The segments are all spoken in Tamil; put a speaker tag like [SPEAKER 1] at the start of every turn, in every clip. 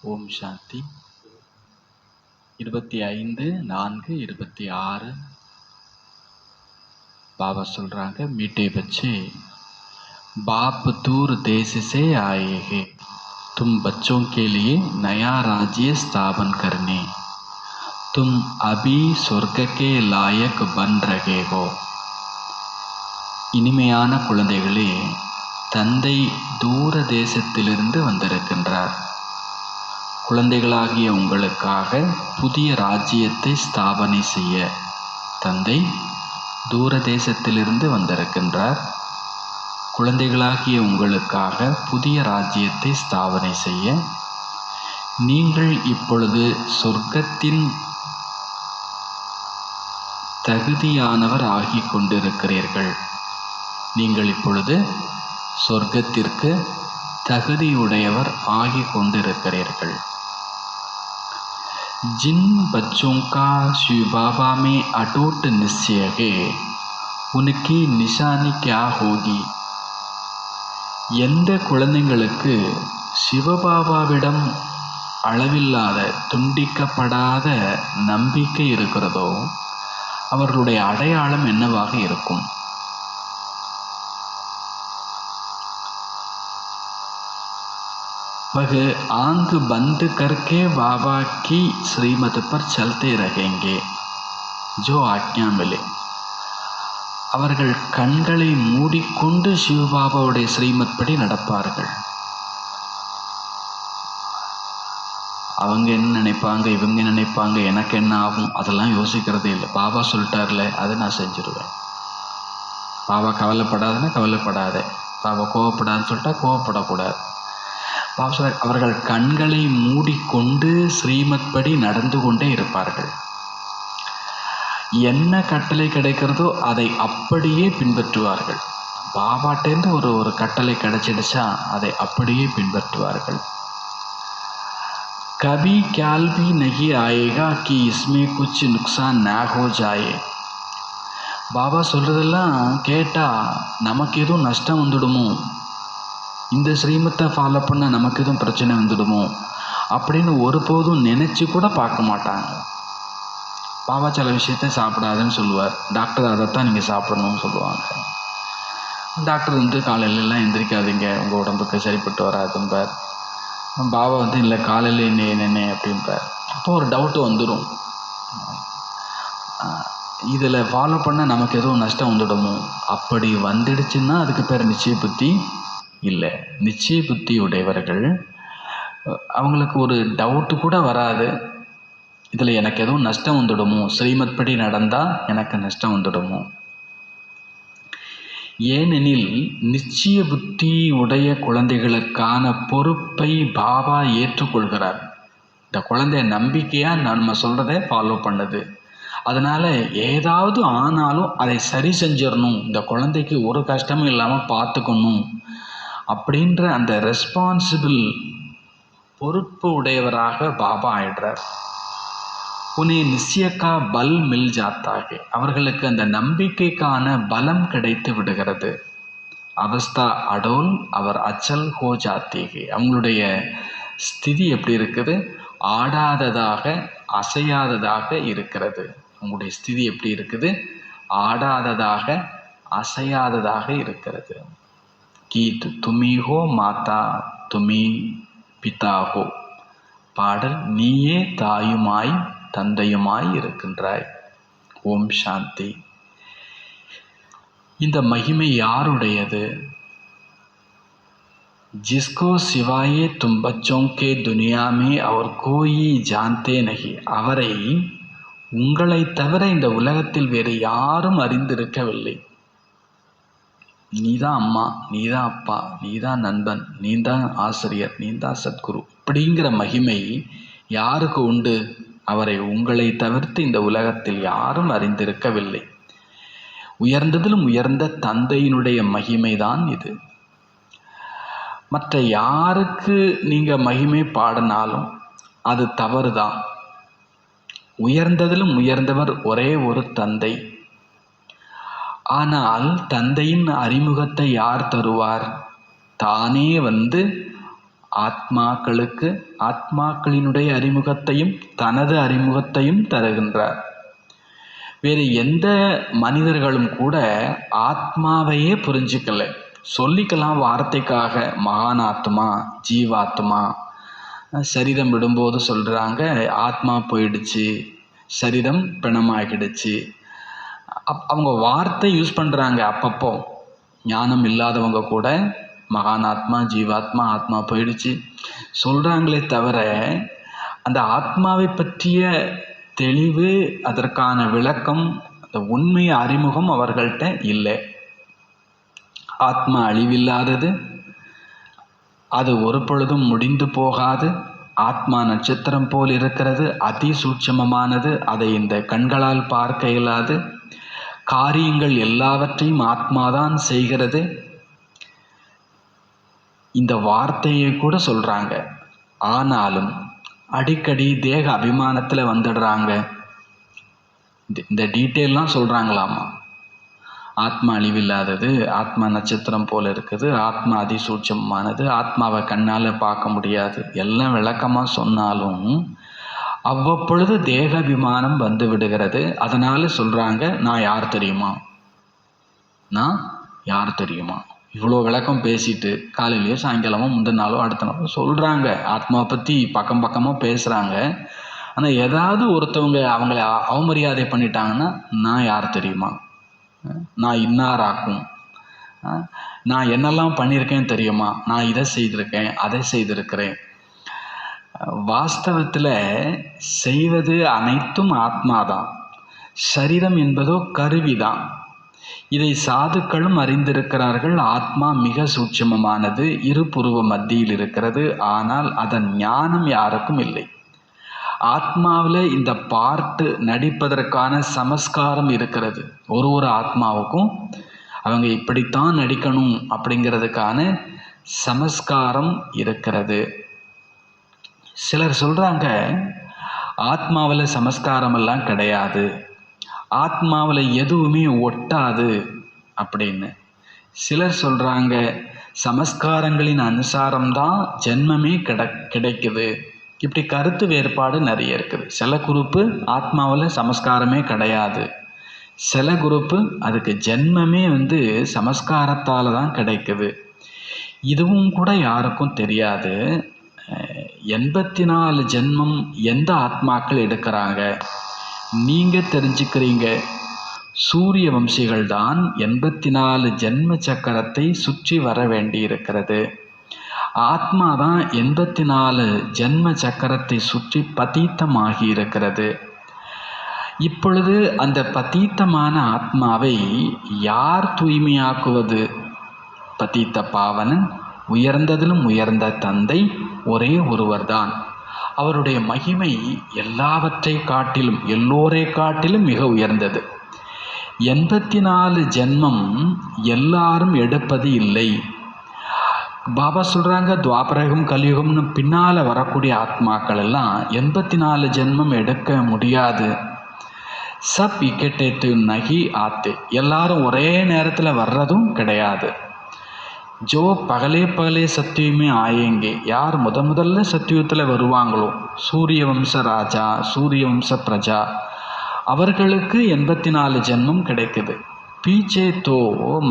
[SPEAKER 1] ஓம் சாந்தி. 25/4/26 बाबा சொல்றாங்க, मीठे बच्चे बाप दूर देश से आए हैं, तुम बच्चों के लिए नया राज्य स्थापन करने, तुम अभी स्वर्ग के लायक बन रहे हो. இனிமையான குழந்தைகளே, தந்தை தூர தேசத்திலிருந்து வந்திருக்கின்றார். குழந்தைகளாகிய உங்களுக்காக புதிய ராஜ்யத்தை ஸ்தாபனை செய்ய தந்தை தூர தேசத்திலிருந்து வந்திருக்கின்றார். குழந்தைகளாகிய உங்களுக்காக புதிய ராஜ்யத்தை ஸ்தாபனை செய்ய நீங்கள் இப்பொழுது சொர்க்கத்தின் தகுதியானவர் ஆகிக் கொண்டிருக்கிறீர்கள். நீங்கள் இப்பொழுது சொர்க்கத்திற்கு தகுதியுடையவர் ஆகிக் கொண்டிருக்கிறீர்கள். जिन बच्चों का शिव बाबा में अटूट निश्चय है, उनकी निशानी क्या होगी? எந்த குழந்தைங்களுக்கு சிவபாபாவிடம் அளவில்லாத துண்டிக்கப்படாத நம்பிக்கை இருக்கிறதோ அவர்களுடைய அடையாளம் என்னவாக இருக்கும்? वह आंख बंद करके बाबा की श्रीमत पर चलते रहेंगे जो आज्ञा मिले. அவர்கள் கண்களை மூடிக்கொண்டு சிவபாபாவுடைய ஸ்ரீமத் படி நடப்பார்கள். அவங்க என்ன நினைப்பாங்க, இவங்க நினைப்பாங்க, எனக்கு என்ன ஆகும், அதெல்லாம் யோசிக்கிறதே இல்லை. பாபா சொல்லிட்டார்ல, அதை நான் செஞ்சுருவேன். பாபா கவலைப்படாதுன்னா கவலைப்படாத, பாபா கோவப்படாதுன்னு சொல்லிட்டா கோவப்படக்கூடாது. அவர்கள் கண்களை மூடிக்கொண்டு ஸ்ரீமத் படி நடந்து கொண்டே இருப்பார்கள். என்ன கட்டளை கிடைக்கிறதோ அதை அப்படியே பின்பற்றுவார்கள். பாபாட்டேந்து ஒரு கட்டளை கிடைச்சிடுச்சா அதை அப்படியே பின்பற்றுவார்கள். கபி ख्याल भी नहीं आएगा कि इसमें कुछ नुकसान ना हो जाए. பாபா சொல்றதெல்லாம் கேட்டால் நமக்கு எதுவும் நஷ்டம் வந்துடுமோ, இந்த ஸ்ரீமத்தை ஃபாலோ பண்ணால் நமக்கு எதுவும் பிரச்சனை வந்துடுமோ அப்படின்னு ஒருபோதும் நினச்சி கூட பார்க்க மாட்டாங்க. பாபா சில விஷயத்தை சாப்பிடாதுன்னு சொல்லுவார். டாக்டர் அதைத்தான் நீங்கள் சாப்பிடணும்னு சொல்லுவாங்க. டாக்டர் காலையிலலாம் எந்திரிக்காதீங்க, உங்கள் உடம்புக்கு சரிப்பட்டு வராதும்பார். பாபா இல்லை காலையில் என்ன அப்படின்பார். அப்போ ஒரு டவுட்டு வந்துடும், இதில் ஃபாலோ பண்ணால் நமக்கு எதுவும் நஷ்டம் வந்துடுமோ. அப்படி வந்துடுச்சுன்னா அதுக்கு பேர் நிச்சய புத்தி இல்லை. நிச்சய புத்தி உடையவர்கள் அவங்களுக்கு ஒரு டவுட்டு கூட வராது, இதில் எனக்கு எதுவும் நஷ்டம் வந்துடுமோ, ஸ்ரீமத் படி நடந்தால் எனக்கு நஷ்டம் வந்துடுமோ. ஏனெனில் நிச்சய புத்தி உடைய குழந்தைகளுக்கான பொறுப்பை பாபா ஏற்றுக்கொள்கிறார். இந்த குழந்தை நம்பிக்கையாக நம்ம சொல்கிறத ஃபாலோ பண்ணுது. அதனால் ஏதாவது ஆனாலும் அதை சரி செஞ்சிடணும், இந்த குழந்தைக்கு ஒரு கஷ்டமும் இல்லாமல் பார்த்துக்கணும் அப்படின்ற அந்த ரெஸ்பான்சிபிள் பொறுப்பு உடையவராக பாபா ஆயிடுறார். உனே நிச்சயக்கா பல் மில் ஜாத்தாக, அவர்களுக்கு அந்த நம்பிக்கைக்கான பலம் கிடைத்து விடுகிறது. அவஸ்தா அடோல் அவர் அச்சல் ஹோ ஜாத்தீகே, அவங்களுடைய ஸ்திதி எப்படி இருக்குது? ஆடாததாக அசையாததாக இருக்கிறது. அவங்களுடைய ஸ்திதி எப்படி இருக்குது? ஆடாததாக அசையாததாக இருக்கிறது. கீத் துமி ஹோ மாதா துமி பிதா ஹோ, பாடல் நீயே தாயுமாய் தந்தையுமாய் இருக்கின்றாய். ஓம் சாந்தி. இந்த மகிமை யாருடையது? जिसको सिवाये तुम बच्चों के दुनिया में और कोई जानते नहीं, அவரை உங்களை தவிர இந்த உலகத்தில் வேறு யாரும் அறிந்திருக்கவில்லை. நீதான் அம்மா, நீதான் அப்பா, நீதான் நண்பன், நீதான் ஆசிரியர், நீதான் சத்குரு, இப்படிங்கிற மகிமை யாருக்கு உண்டு? அவரை உங்களை தவிர்த்து இந்த உலகத்தில் யாரும் அறிந்திருக்கவில்லை. உயர்ந்ததிலும் உயர்ந்த தந்தையினுடைய மகிமைதான் இது. மற்ற யாருக்கு நீங்கள் மகிமை பாடினாலும் அது தவறு தான். உயர்ந்ததிலும் உயர்ந்தவர் ஒரே ஒரு தந்தை. ஆனால் தந்தையின் அறிமுகத்தை யார் தருவார்? தானே வந்து ஆத்மாக்களுக்கு ஆத்மாக்களினுடைய அறிமுகத்தையும் தனது அறிமுகத்தையும் தருகின்றார். வேறு எந்த மனிதர்களும் கூட ஆத்மாவையே புரிஞ்சிக்கல. சொல்லிக்கலாம் வார்த்தைக்காக, மகானாத்மா, ஜீவாத்மா. சரீரம் விடும்போது சொல்கிறாங்க ஆத்மா போயிடுச்சு, சரீரம் பிணமாகிடுச்சு. அவங்க வார்த்தை யூஸ் பண்ணுறாங்க. அப்பப்போ ஞானம் இல்லாதவங்க கூட மகானாத்மா, ஜீவாத்மா, ஆத்மா போயிடுச்சு சொல்கிறாங்களே தவிர அந்த ஆத்மாவை பற்றிய தெளிவு, அதற்கான விளக்கம், அந்த உண்மை அறிமுகம் அவர்கள்ட்ட இல்லை. ஆத்மா அழிவில்லாதது, அது ஒரு பொழுதும் முடிந்து போகாது. ஆத்மா நட்சத்திரம் போல் இருக்கிறது, அதி சூட்சமமானது, அதை இந்த கண்களால் பார்க்க இயலாது. காரியங்கள் எல்லாவற்றையும் ஆத்மாதான் செய்கிறது. இந்த வார்த்தையை கூட சொல்கிறாங்க. ஆனாலும் அடிக்கடி தேக அபிமானத்தில் வந்துடுறாங்க. இந்த டீட்டெயிலாம் சொல்கிறாங்களாமா. ஆத்மா அழிவில்லாதது, ஆத்மா நட்சத்திரம் போல் இருக்குது, ஆத்மா அதிசூட்சமானது, ஆத்மாவை கண்ணால் பார்க்க முடியாது, எல்லாம் விளக்கமாக சொன்னாலும் அவ்வப்பொழுது தேகாபிமானம் வந்து விடுகிறது. அதனால் சொல்கிறாங்க, நான் யார் தெரியுமா, நான் யார் தெரியுமா. இவ்வளோ விளக்கம் பேசிட்டு காலையிலையோ சாயங்காலமோ முந்தின நாளோ அடுத்த நாளோ சொல்கிறாங்க. ஆத்மாவை பற்றி பக்கம் பக்கமாக பேசுகிறாங்க. ஆனால் ஏதாவது ஒருத்தவங்க அவங்கள அவமரியாதை பண்ணிட்டாங்கன்னா, நான் யார் தெரியுமா, நான் இன்னாராக்கும், நான் என்னெல்லாம் பண்ணியிருக்கேன் தெரியுமா, நான் இதை செய்திருக்கேன், அதை செய்திருக்கிறேன். வாஸ்தவத்தில் செய்வது அனைத்தும் ஆத்மாதான். சரீரம் என்பதோ கருவிதான். இதை சாதுக்களும் அறிந்திருக்கிறார்கள். ஆத்மா மிக சூட்சமமானது, இரு புருவ மத்தியில் இருக்கிறது. ஆனால் அதன் ஞானம் யாருக்கும் இல்லை. ஆத்மாவில் இந்த பார்ட்டு நடிப்பதற்கான சமஸ்காரம் இருக்கிறது. ஒரு ஆத்மாவுக்கும் அவங்க இப்படித்தான் நடிக்கணும் அப்படிங்கிறதுக்கான சமஸ்காரம் இருக்கிறது. சிலர் சொல்கிறாங்க ஆத்மாவில் சமஸ்காரம் எல்லாம் கிடையாது, ஆத்மாவில் எதுவுமே ஒட்டாது அப்படின்னு. சிலர் சொல்கிறாங்க சமஸ்காரங்களின் அனுசாரம்தான் ஜென்மமே கிடைக்குது. இப்படி கருத்து வேறுபாடு நிறைய இருக்குது. சில குரூப்பு ஆத்மாவில் சமஸ்காரமே கிடையாது, சில குரூப்பு அதுக்கு ஜென்மமே சமஸ்காரத்தால் தான் கிடைக்குது. இதுவும் கூட யாருக்கும் தெரியாது. 84 ஜென்மம் எந்த ஆத்மாக்கள் எடுக்கிறாங்க நீங்கள் தெரிஞ்சுக்கிறீங்க. சூரிய வம்சிகள் தான் 84 ஜென்ம சக்கரத்தை சுற்றி வர வேண்டி இருக்கிறது. ஆத்மா தான் 84 ஜென்ம சக்கரத்தை சுற்றி பதீத்தமாகி இருக்கிறது. இப்பொழுது அந்த பதீத்தமான ஆத்மாவை யார் தூய்மையாக்குவது? பதீத்த பாவனன், உயர்ந்ததிலும் உயர்ந்த தந்தை ஒரே ஒருவர்தான். அவருடைய மகிமை எல்லாவற்றை காட்டிலும், எல்லோரை காட்டிலும் மிக உயர்ந்தது. 84 ஜென்மம் எல்லாரும் எடுப்பது இல்லை. பாபா சொல்கிறாங்க துவாபரகம் கலியுகம்னு பின்னால் வரக்கூடிய ஆத்மாக்கள் எல்லாம் 84 ஜென்மம் எடுக்க முடியாது. சப் இக்கெட்டேத்து நகி ஆத்து, எல்லாரும் ஒரே நேரத்தில் வர்றதும் கிடையாது. ஜோ பகலே சத்தியமே ஆயேங்கே, யார் முதல்ல சத்தியுகத்தில் வருவாங்களோ, சூரிய வம்ச ராஜா, சூரிய வம்ச பிரஜா, அவர்களுக்கு 84 ஜென்மம் கிடைக்குது. பீச்சே தோ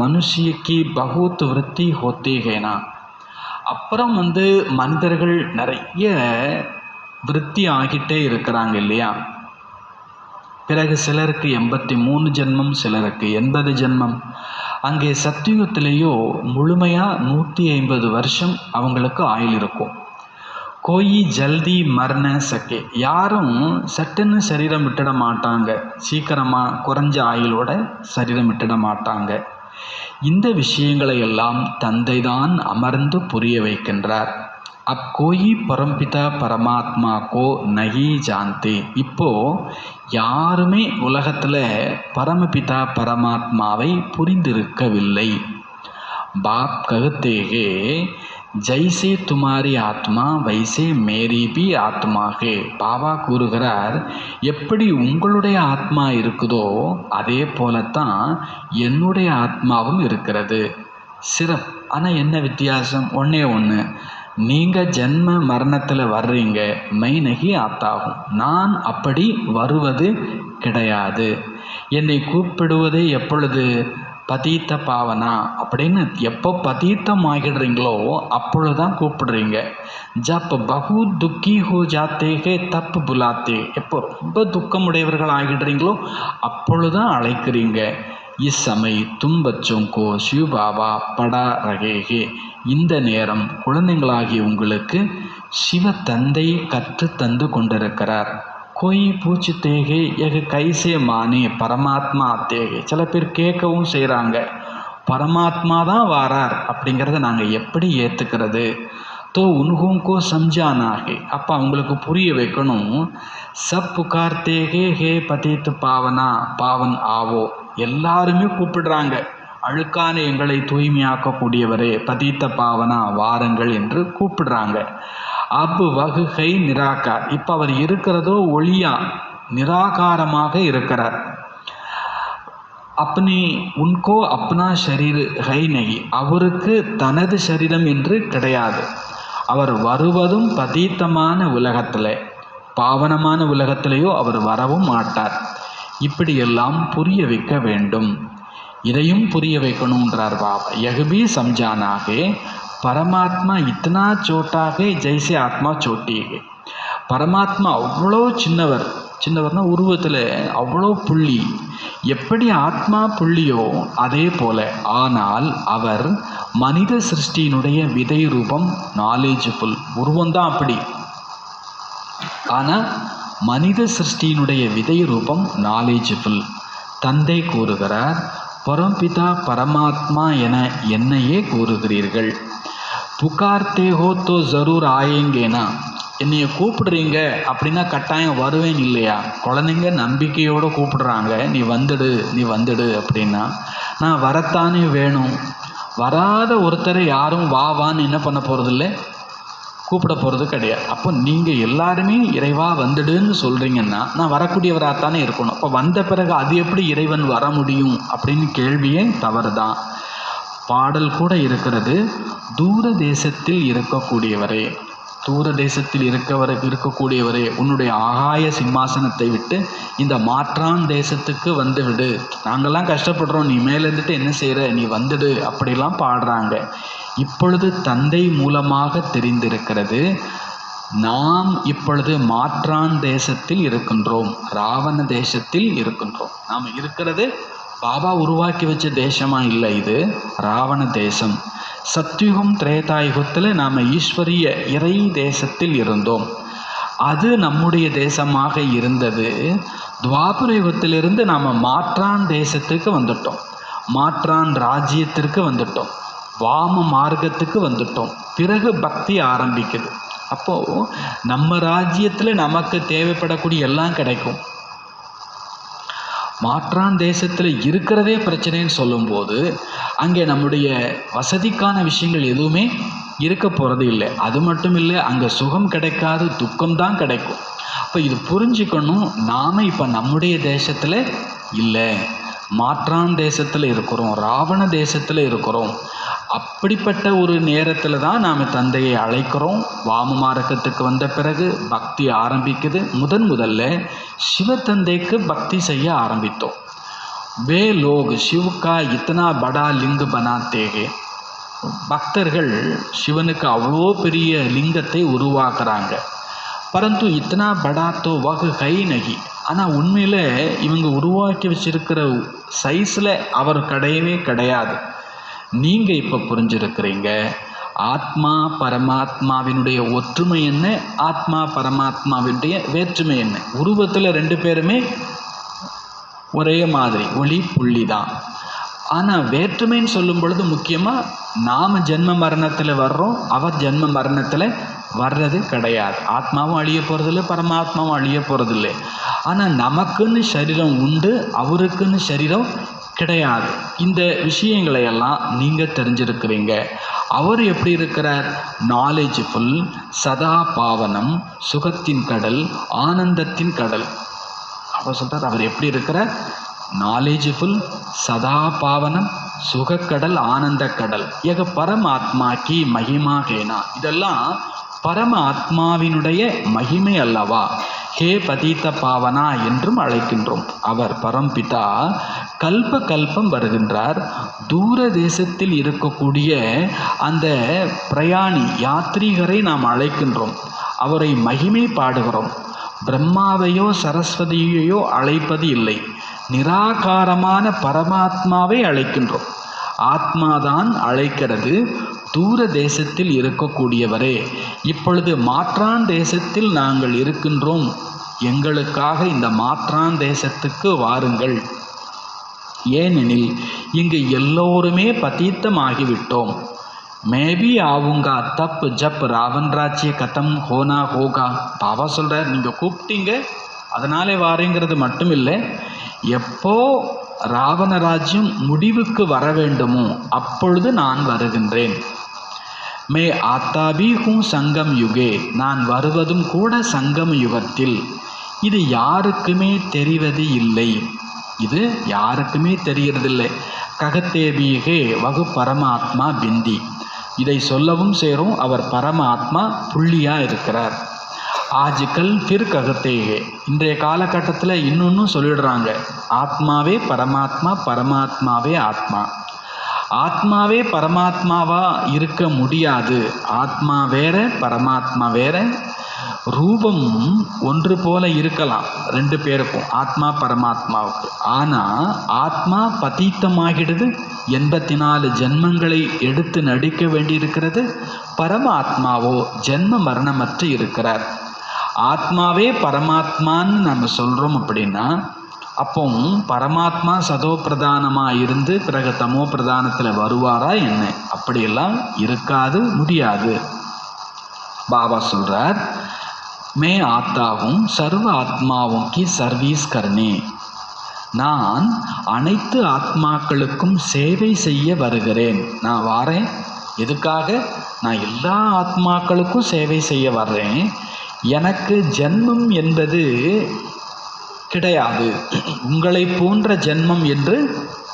[SPEAKER 1] மனுஷியக்கு பகுத் விருத்தி ஹோத்தேகேனா, அப்புறம் மனிதர்கள் நிறைய விருத்தி ஆகிட்டே இருக்கிறாங்க இல்லையா. பிறகு சிலருக்கு 83 ஜென்மம், சிலருக்கு 80 ஜென்மம். அங்கே சத்தியுகத்திலேயோ முழுமையாக 150 வருஷம் அவங்களுக்கு ஆயுள் இருக்கும். கோயி ஜல்தி மரண சக்கே, யாரும் சட்டுன்னு சரீரம் விட்டுட மாட்டாங்க, சீக்கிரமாக குறைஞ்ச ஆயுளோட சரீரம் விட்டுட மாட்டாங்க. இந்த விஷயங்களை எல்லாம் தந்தை தான் அமர்ந்து புரிய வைக்கின்றார். அப் கோயி பரம்பிதா பரமாத்மா கோ நகி ஜான்தே, இப்போ யாருமே உலகத்தில் பரமபிதா பரமாத்மாவை புரிந்திருக்கவில்லை. பாப் ககுத்தேகே ஜெய்சே துமாரி ஆத்மா வைசே மேரி பி ஆத்மாகே. பாபா கூறுகிறார், எப்படி உங்களுடைய ஆத்மா இருக்குதோ அதே போலத்தான் என்னுடைய ஆத்மாவும் இருக்கிறது. சிறப்பு. ஆனால் என்ன வித்தியாசம்? ஒன்றே ஒன்று, நீங்கள் ஜென்ம மரணத்தில் வர்றீங்க, மை நகி ஆத்தாகும், நான் அப்படி வருவது கிடையாது. என்னை கூப்பிடுவது எப்பொழுது? பதீத்த பாவனா அப்படின்னு எப்போ பதீத்தம் ஆகிடுறீங்களோ அப்பொழுதுதான் கூப்பிடுறீங்க. ஜப் பகு துக்கி ஹோ ஜாத்தேகே தப்பு புலாத்தே, எப்போ ரொம்ப துக்கமுடையவர்கள் ஆகிடுறீங்களோ அப்பொழுதுதான் அழைக்கிறீங்க. இச்சமை தும் பச்சோं को शिव बाबा पढ़ा रहे हैं, இந்த நேரம் குழந்தைகளாகி உங்களுக்கு சிவ தந்தை கற்று தந்து கொண்டிருக்கிறார். கோய் பூச்சித்தேகே எக கைசே மானே பரமாத்மா ஆத்தேகே, சில பேர் கேட்கவும் செய்கிறாங்க, பரமாத்மா தான் வாரார் அப்படிங்கிறத நாங்கள் எப்படி ஏற்றுக்கிறது? தோ உன்ஹோங்கோ சம்ஜானாகே, அப்போ அவங்களுக்கு புரிய வைக்கணும். சப் புகார்த்தேகே ஹே பதீத் பாவனா பாவன் ஆவோ, எல்லாருமே கூப்பிடுறாங்க, அழுக்கான எங்களை தூய்மையாக்கக்கூடியவரே பதீத்த பாவனா வாருங்கள் என்று கூப்பிடுறாங்க. அப் வகுகை நிராகார், இப்போ அவர் இருக்கிறதோ ஒளியா நிராகாரமாக இருக்கிறார். அப்பனி உன்கோ அப்னா ஷரீர் ஹை நகி, அவருக்கு தனது சரீரம் என்று கிடையாது. அவர் வருவதும் பதீத்தமான உலகத்தில், பாவனமான உலகத்திலேயோ அவர் வரவும் மாட்டார். இப்படியெல்லாம் புரிய வைக்க வேண்டும். இதையும் புரிய வைக்கணுன்றார் பாபா. யகுபி சம்ஜானாகே பரமாத்மா இத்தனா சோட்டாகே ஜெய்சே ஆத்மா சோட்டிகே, பரமாத்மா அவ்வளோ சின்னவர், சின்னவர்னா உருவத்தில் அவ்வளோ புள்ளி, எப்படி ஆத்மா புள்ளியோ அதே போல. ஆனால் அவர் மனித சிருஷ்டியினுடைய விதை ரூபம், நாலேஜ்ஃபுல், உருவம்தான் அப்படி. ஆனால் மனித சிருஷ்டியினுடைய விதை ரூபம் நாலேஜ்ஃபுல். தந்தை கூறுகிறார், பரம்பிதா பரமாத்மா என என்னையே கூறுகிறீர்கள். புகார்த்தே ஹோ தோ ஜரூர் ஆயேங்கேனா, என்னைய கூப்பிடுறீங்க அப்படின்னா கட்டாயம் வருவேன் இல்லையா? குழந்தைங்க நம்பிக்கையோடு கூப்பிடுறாங்க, நீ வந்துடு நீ வந்துடு அப்படின்னா நான் வரத்தானே வேணும். வராத ஒருத்தரை யாரும் வா வான்னு என்ன பண்ண போகிறதில்ல, கூப்பிட போகிறது கிடையாது. அப்போ நீங்கள் எல்லாருமே இறைவா வந்துடுன்னு சொல்கிறீங்கன்னா நான் வரக்கூடியவராகத்தானே இருக்கணும். அப்போ வந்த பிறகு அது எப்படி இறைவன் வர முடியும் அப்படின்னு கேள்வியே தவறு தான். பாடல் கூட இருக்கிறது, தூர தேசத்தில் இருக்கக்கூடியவரே, தூர தேசத்தில் இருக்கக்கூடியவரே, உன்னுடைய ஆகாய சிம்மாசனத்தை விட்டு இந்த மாற்றான் தேசத்துக்கு வந்து விடு, நாங்கள்லாம் கஷ்டப்படுறோம், நீ மேலே இருந்துட்டு என்ன செய்கிற, நீ வந்துடு அப்படிலாம் பாடுறாங்க. இப்பொழுது தந்தை மூலமாக தெரிந்திருக்கிறது, நாம் இப்பொழுது மாற்றான் தேசத்தில் இருக்கின்றோம், ராவண தேசத்தில் இருக்கின்றோம். நாம் இருக்கிறது பாபா உருவாக்கி வச்ச தேசமாக இல்லை, இது ராவண தேசம். சத்யுகம் திரேதாயுகத்தில் நாம் ஈஸ்வரிய இறை தேசத்தில் இருந்தோம், அது நம்முடைய தேசமாக இருந்தது. துவாபர யுகத்திலிருந்து நாம் மாற்றான் தேசத்துக்கு வந்துட்டோம், மாற்றான் ராஜ்யத்திற்கு வந்துட்டோம், வாம மார்க்கத்துக்கு வந்துட்டோம். பிறகு பக்தி ஆரம்பிக்குது. அப்போது நம்ம ராஜ்யத்தில் நமக்கு தேவைப்படக்கூடிய எல்லாம் கிடைக்கும். மாற்றான் தேசத்தில் இருக்கிறதே பிரச்சனைன்னு சொல்லும்போது அங்கே நம்முடைய வசதிக்கான விஷயங்கள் எதுவுமே இருக்க போகிறது இல்லை. அது மட்டும் இல்லை, அங்கே சுகம் கிடைக்காது, துக்கம்தான் கிடைக்கும். அப்போ இது புரிஞ்சுக்கணும், நாம் இப்போ நம்முடைய தேசத்தில் இல்லை, மாற்றான் தேசத்தில் இருக்கிறோம், ராவண தேசத்தில் இருக்கிறோம். அப்படிப்பட்ட ஒரு நேரத்தில் தான் நாம் தந்தையை அழைக்கிறோம். வாம மார்க்கத்துக்கு வந்த பிறகு பக்தி ஆரம்பிக்குது. முதல்ல சிவத்தந்தைக்கு பக்தி செய்ய ஆரம்பித்தோம். வே லோக் சிவக்கா இத்தனா படா லிங்க் பனாத்தேகே, பக்தர்கள் சிவனுக்கு அவ்வளோ பெரிய லிங்கத்தை உருவாக்குறாங்க. பரந்து இத்தனா படா தோ வகு கை நகி, ஆனால் உண்மையில் இவங்க உருவாக்கி வச்சிருக்கிற சைஸில் அவர் கிடையவே கிடையாது. நீங்கள் இப்போ புரிஞ்சிருக்கிறீங்க, ஆத்மா பரமாத்மாவினுடைய ஒற்றுமை என்ன, ஆத்மா பரமாத்மாவினுடைய வேற்றுமை என்ன. உருவத்தில் ரெண்டு பேருமே ஒரே மாதிரி ஒளி புள்ளி தான். ஆனால் வேற்றுமைன்னு சொல்லும் பொழுது முக்கியமாக நாம் ஜென்ம மரணத்தில் வர்றோம், அவர் ஜென்ம மரணத்தில் வர்றது கிடையாது. ஆத்மாவும் அழிய போகிறதில்லை, பரமாத்மாவும் அழிய போகிறதில்லை. ஆனால் நமக்குன்னு சரீரம் உண்டு, அவருக்குன்னு சரீரம் கிடையாது. இந்த விஷயங்களை எல்லாம் நீங்கள் தெரிஞ்சிருக்கிறீங்க. அவர் எப்படி இருக்கிறார்? நாலேஜ்ஃபுல், சதா பாவனம், சுகத்தின் கடல், ஆனந்தத்தின் கடல். அவர் சொல்கிறார், அவர் எப்படி இருக்கிறார்? நாலேஜ்ஃபுல், சதா பாவனம், சுகக்கடல், ஆனந்த கடல். ஏக பரமாத்மா கி மகிமா கேனா, இதெல்லாம் பரம ஆத்மாவினுடைய மகிமை அல்லவா? ஹே பதித்த பாவனா என்றும் அழைக்கின்றோம். அவர் பரம்பிதா கல்ப கல்பம் வருகின்றார். தூர தேசத்தில் இருக்கக்கூடிய அந்த பிரயாணி யாத்ரீகரை நாம் அழைக்கின்றோம், அவரை மகிமை பாடுகிறோம். பிரம்மாவையோ சரஸ்வதியையோ அழைப்பது இல்லை, நிராகாரமான பரமாத்மாவை அழைக்கின்றோம். ஆத்மாதான் அழைக்கிறது. தூர தேசத்தில் இருக்கக்கூடியவரே, இப்பொழுது மாற்றான் தேசத்தில் நாங்கள் இருக்கின்றோம், எங்களுக்காக இந்த மாற்றான் தேசத்துக்கு வாருங்கள். ஏனெனில் இங்கு எல்லோருமே பதீத்தமாகிவிட்டோம். மேபி ஆவுங்கா தப் ஜப் ராவன் ராஜ்ய கதம் ஹோனா ஹோகா. பாபா சொல்கிறார், நீங்கள் கூப்பிட்டீங்க அதனாலே வாரேங்கிறது மட்டும் இல்லை, எப்போ ராவண ராஜ்யம் முடிவுக்கு வர வேண்டுமோ அப்பொழுது நான் வருகின்றேன். மே ஆத்தாபி ஹூ சங்கம் யுகே, நான் வருவதும் கூட சங்கம் யுகத்தில். இது யாருக்குமே தெரிவது இல்லை, இது யாருக்குமே தெரியறதில்லை. ககத்தேபிகே வகு பரமாத்மா பிந்தி, இதை சொல்லவும் சேரும். அவர் பரமாத்மா புள்ளியாக இருக்கிறார். ஆஜ்கல் ஃபிர் ககத்தேகே, இன்றைய காலகட்டத்தில் இன்னொன்றும் சொல்லிடுறாங்க, ஆத்மாவே பரமாத்மா, பரமாத்மாவே ஆத்மா. ஆத்மாவே பரமாத்மாவா இருக்க முடியாது. ஆத்மா வேற, பரமாத்மா வேற. ரூபம் ஒன்று போல இருக்கலாம் ரெண்டு பேருக்கும், ஆத்மா பரமாத்மாவுக்கு. ஆனால் ஆத்மா பதீத்தமாகிடுது, 84 ஜென்மங்களை எடுத்து நடிக்க வேண்டியிருக்கிறது. பரமாத்மாவோ ஜென்ம மரணமற்று இருக்கிறார். ஆத்மாவே பரமாத்மான்னு நம்ம சொல்கிறோம் அப்படின்னா, அப்போ பரமாத்மா சதோ பிரதானமாக இருந்து பிறகு தமோ பிரதானத்தில் வருவாரா என்ன? அப்படியெல்லாம் இருக்காது, முடியாது. பாபா சொல்கிறார், மே ஆத்தாவும் சர்வ ஆத்மாவும் கி சர்வீஸ் கர்னே, நான் அனைத்து ஆத்மாக்களுக்கும் சேவை செய்ய வருகிறேன். நான் வாரேன் எதுக்காக? நான் எல்லா ஆத்மாக்களுக்கும் சேவை செய்ய வர்றேன். எனக்கு ஜென்மம் என்பது கிடையாது, உங்களை போன்ற ஜென்மம் என்று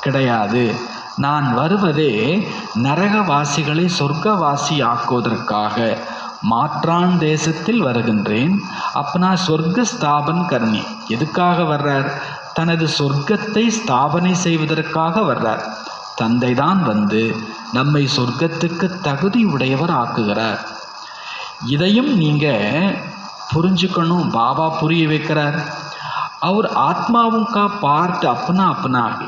[SPEAKER 1] கிடையாது. நான் வருவதே நரகவாசிகளை சொர்க்கவாசி ஆக்குவதற்காக. மாற்றான் தேசத்தில் வருகின்றேன். அப்பனா சொர்க்க ஸ்தாபன் கர்ணி, எதுக்காக வர்றார்? தனது சொர்க்கத்தை ஸ்தாபனை செய்வதற்காக வர்றார். தந்தை தான் வந்து நம்மை சொர்க்கத்துக்கு தகுதி உடையவர் ஆக்குகிறார். இதையும் நீங்கள் புரிஞ்சுக்கணும். பாபா புரிய வைக்கிறார். அவர் ஆத்மாவுக்கா பார்ட் அப்பனா அப்பனாகி,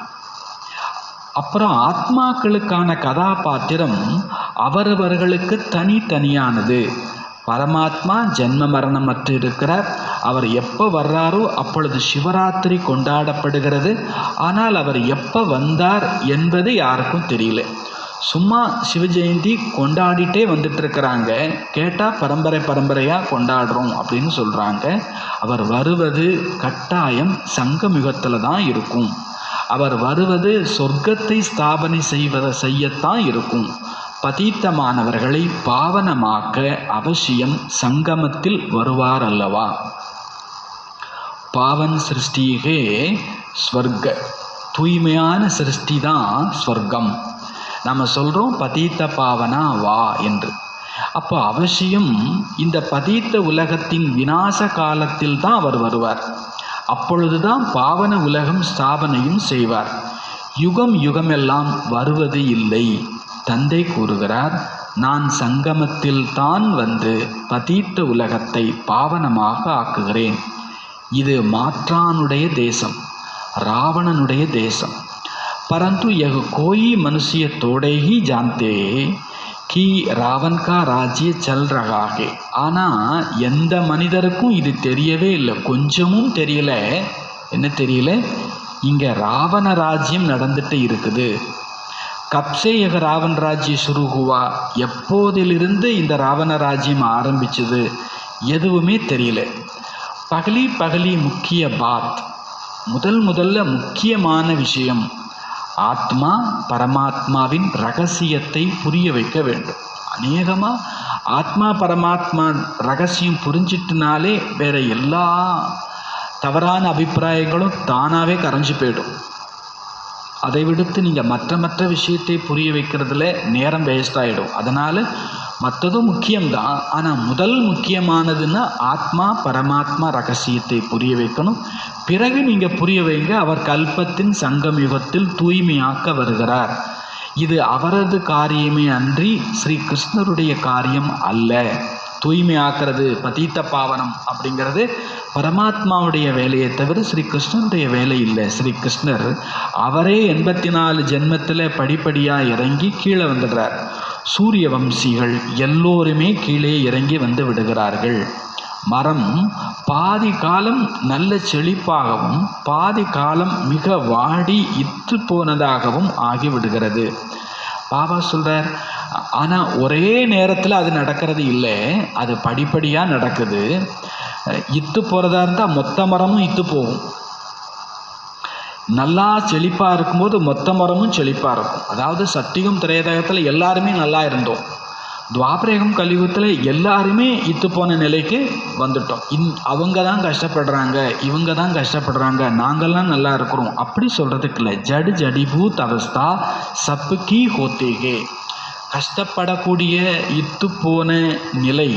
[SPEAKER 1] அப்புறம் ஆத்மாக்களுக்கான கதாபாத்திரம் அவரவர்களுக்கு தனித்தனியானது. பரமாத்மா ஜென்ம மரணமற்று இருக்கிறார். அவர் எப்போ வர்றாரோ அப்பொழுது சிவராத்திரி கொண்டாடப்படுகிறது. ஆனால் அவர் எப்போ வந்தார் என்பது யாருக்கும் தெரியல. சும்மா சிவஜெயந்தி கொண்டாடிட்டே வந்துட்டுருக்கிறாங்க. கேட்டால் பரம்பரையாக கொண்டாடுறோம் அப்படின்னு சொல்கிறாங்க. அவர் வருவது கட்டாயம் சங்கமிகத்தில் தான் இருக்கும். அவர் வருவது சொர்க்கத்தை ஸ்தாபனை செய்யத்தான் இருக்கும். பதீத்தமானவர்களை பாவனமாக்க அவசியம் சங்கமத்தில் வருவார் அல்லவா? பாவன் சிருஷ்டிகே ஸ்வர்க, தூய்மையான சிருஷ்டி தான் ஸ்வர்க்கம். நம்ம சொல்கிறோம் பதீத்த பாவனா வா என்று. அப்போ அவசியம் இந்த பதீத்த உலகத்தின் விநாச காலத்தில் தான் அவர் வருவார். அப்பொழுது தான் பாவன உலகம் ஸ்தாபனையும் செய்வார். யுகம் யுகமெல்லாம் வருவது இல்லை. தந்தை கூறுகிறார், நான் சங்கமத்தில் தான் வந்து பதீத்த உலகத்தை பாவனமாக ஆக்குகிறேன். இது மாற்றானுடைய தேசம், ராவணனுடைய தேசம். परंतु यह कोई मनुष्य थोड़े ही जानते कि रावण का राज्य चल रहा है. ஆனால் எந்த மனிதருக்கும் இது தெரியவே இல்லை, கொஞ்சமும் தெரியல. என்ன தெரியல? இங்கே ராவண ராஜ்யம் நடந்துட்டு இருக்குது. கப்சே யக ராவண ராஜ்யம் சுரு ஹுவா, எப்போதிலிருந்து இந்த ராவண ராஜ்யம் ஆரம்பிச்சது எதுவுமே தெரியல. பகலி முக்கிய பாத், முதல்ல முக்கியமான விஷயம், ஆத்மா பரமாத்மாவின் ரகசியத்தை புரிய வைக்க வேண்டும். அநேகமாக ஆத்மா பரமாத்மா ரகசியம் புரிஞ்சிட்டுனாலே வேற எல்லா தவறான அபிப்பிராயங்களும் தானாகவே கரைஞ்சு போயிடும். அதை விடுத்து நீங்கள் மற்ற விஷயத்தை புரிய வைக்கிறதுல நேரம் வேஸ்ட் ஆகிடும். அதனால் மற்றதும் முக்கியம்தான், ஆனால் முதல் முக்கியமானதுன்னா ஆத்மா பரமாத்மா ரகசியத்தை புரிய வைக்கணும். பிறகு நீங்கள் புரிய வைங்க, அவர் கல்பத்தின் சங்கம் யுகத்தில் தூய்மையாக்க வருகிறார். இது அவரது காரியமே அன்றி ஸ்ரீ கிருஷ்ணருடைய காரியம் அல்ல. தூய்மை ஆக்கிறது பதீத்த பாவனம் அப்படிங்கிறது பரமாத்மாவுடைய வேலையை தவிர ஸ்ரீ கிருஷ்ணனுடைய வேலை இல்லை. ஸ்ரீ கிருஷ்ணர் அவரே 84 ஜென்மத்தில் படிப்படியாக இறங்கி கீழே வந்துடுறார். சூரிய வம்சிகள் எல்லோருமே கீழே இறங்கி வந்து விடுகிறார்கள். மரம் பாதி காலம் நல்ல செழிப்பாகவும் பாதி காலம் மிக வாடி இத்து போனதாகவும் ஆகிவிடுகிறது. பாபா சொல்கிறார், ஆனால் ஒரே நேரத்தில் அது நடக்கிறது இல்லை, அது படிப்படியாக நடக்குது. இத்து போகிறதா இருந்தால் மொத்த மரமும் இத்து போகும். நல்லா செழிப்பாக இருக்கும்போது மொத்த மரமும் செழிப்பாக இருக்கும். அதாவது சத்தியம் திரேதாயத்தில் எல்லாருமே நல்லா இருந்தோம். துவாபரேகம் கலியுகத்தில் எல்லாருமே இத்து போன நிலைக்கு வந்துட்டோம். அவங்க தான் கஷ்டப்படுறாங்க, இவங்க தான் கஷ்டப்படுறாங்க, நாங்கள்லாம் நல்லா இருக்கிறோம் அப்படி சொல்கிறதுக்கு இல்லை. ஜடு ஜடிபூத் அவஸ்தா சப்புக்கி ஹோத்தேகே. கஷ்டப்படக்கூடிய இத்து போன நிலை